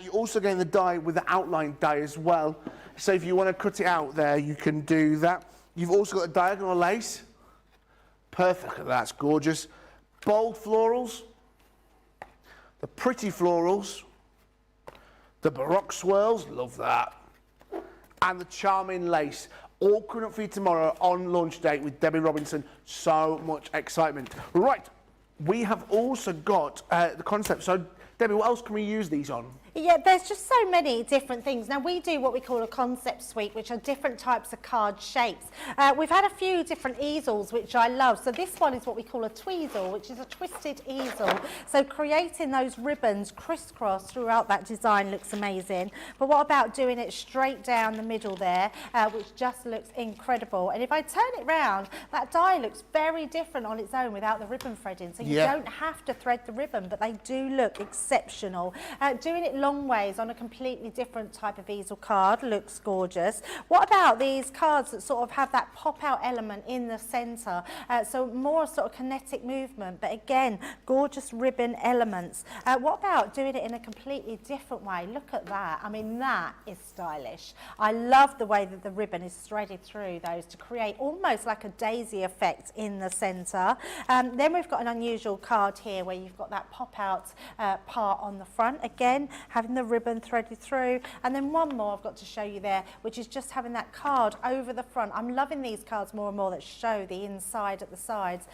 You're also getting the die with the outline die as well. So if you want to cut it out there, you can do that. You've also got a diagonal lace. Perfect, that's gorgeous. Bold florals, the pretty florals, the baroque swirls, love that, and the charming lace. All coming up for you tomorrow on launch date with Debbie Robinson. So much excitement. Right, we have also got the concept. So, Debbie, what else can we use these on? Yeah, there's just so many different things. Now, we do what we call a concept suite, which are different types of card shapes. We've had a few different easels, which I love. So this one is what we call a tweezle, which is a twisted easel. So creating those ribbons crisscross throughout that design looks amazing. But what about doing it straight down the middle there, which just looks incredible. And if I turn it round, that die looks very different on its own without the ribbon threading. So you don't have to thread the ribbon, but they do look exceptional. Doing it long ways on a completely different type of easel card. Looks gorgeous. What about these cards that sort of have that pop-out element in the centre? So more sort of kinetic movement, but again, gorgeous ribbon elements. What about doing it in a completely different way? Look at that. I mean, that is stylish. I love the way that the ribbon is threaded through those to create almost like a daisy effect in the centre. Then we've got an unusual card here where you've got that pop-out part on the front. Again, having the ribbon threaded through. And then one more I've got to show you there, which is just having that card over the front. I'm loving these cards more and more that show the inside at the sides.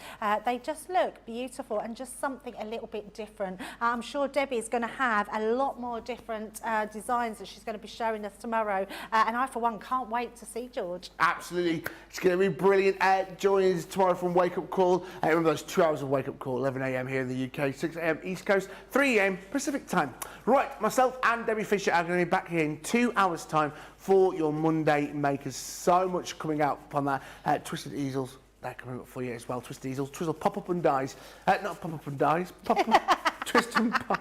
They just look beautiful and just something a little bit different. I'm sure Debbie's going to have a lot more different designs that she's going to be showing us tomorrow. And I, for one, can't wait to see George. Absolutely. It's going to be brilliant. Join us tomorrow from Wake Up Call. Remember those 2 hours of Wake Up Call, 11 a.m. here in the UK, 6 a.m. East Coast, 3 a.m. Pacific time. Right, myself and Debbie Fisher are going to be back here in 2 hours' time for your Monday Makers. So much coming out upon that. Twisted easels, they're coming up for you as well. Twisted easels, Twizzle pop-up and dies. Not pop-up and dies, pop-up, twist and pop.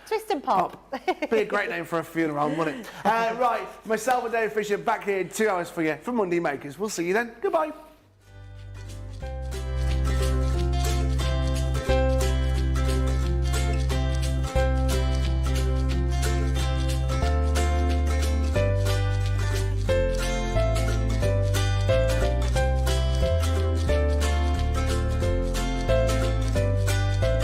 Twist and pop. Be a great name for a funeral, wouldn't it? Right, myself and Debbie Fisher back here in 2 hours for you from Monday Makers. We'll see you then. Goodbye.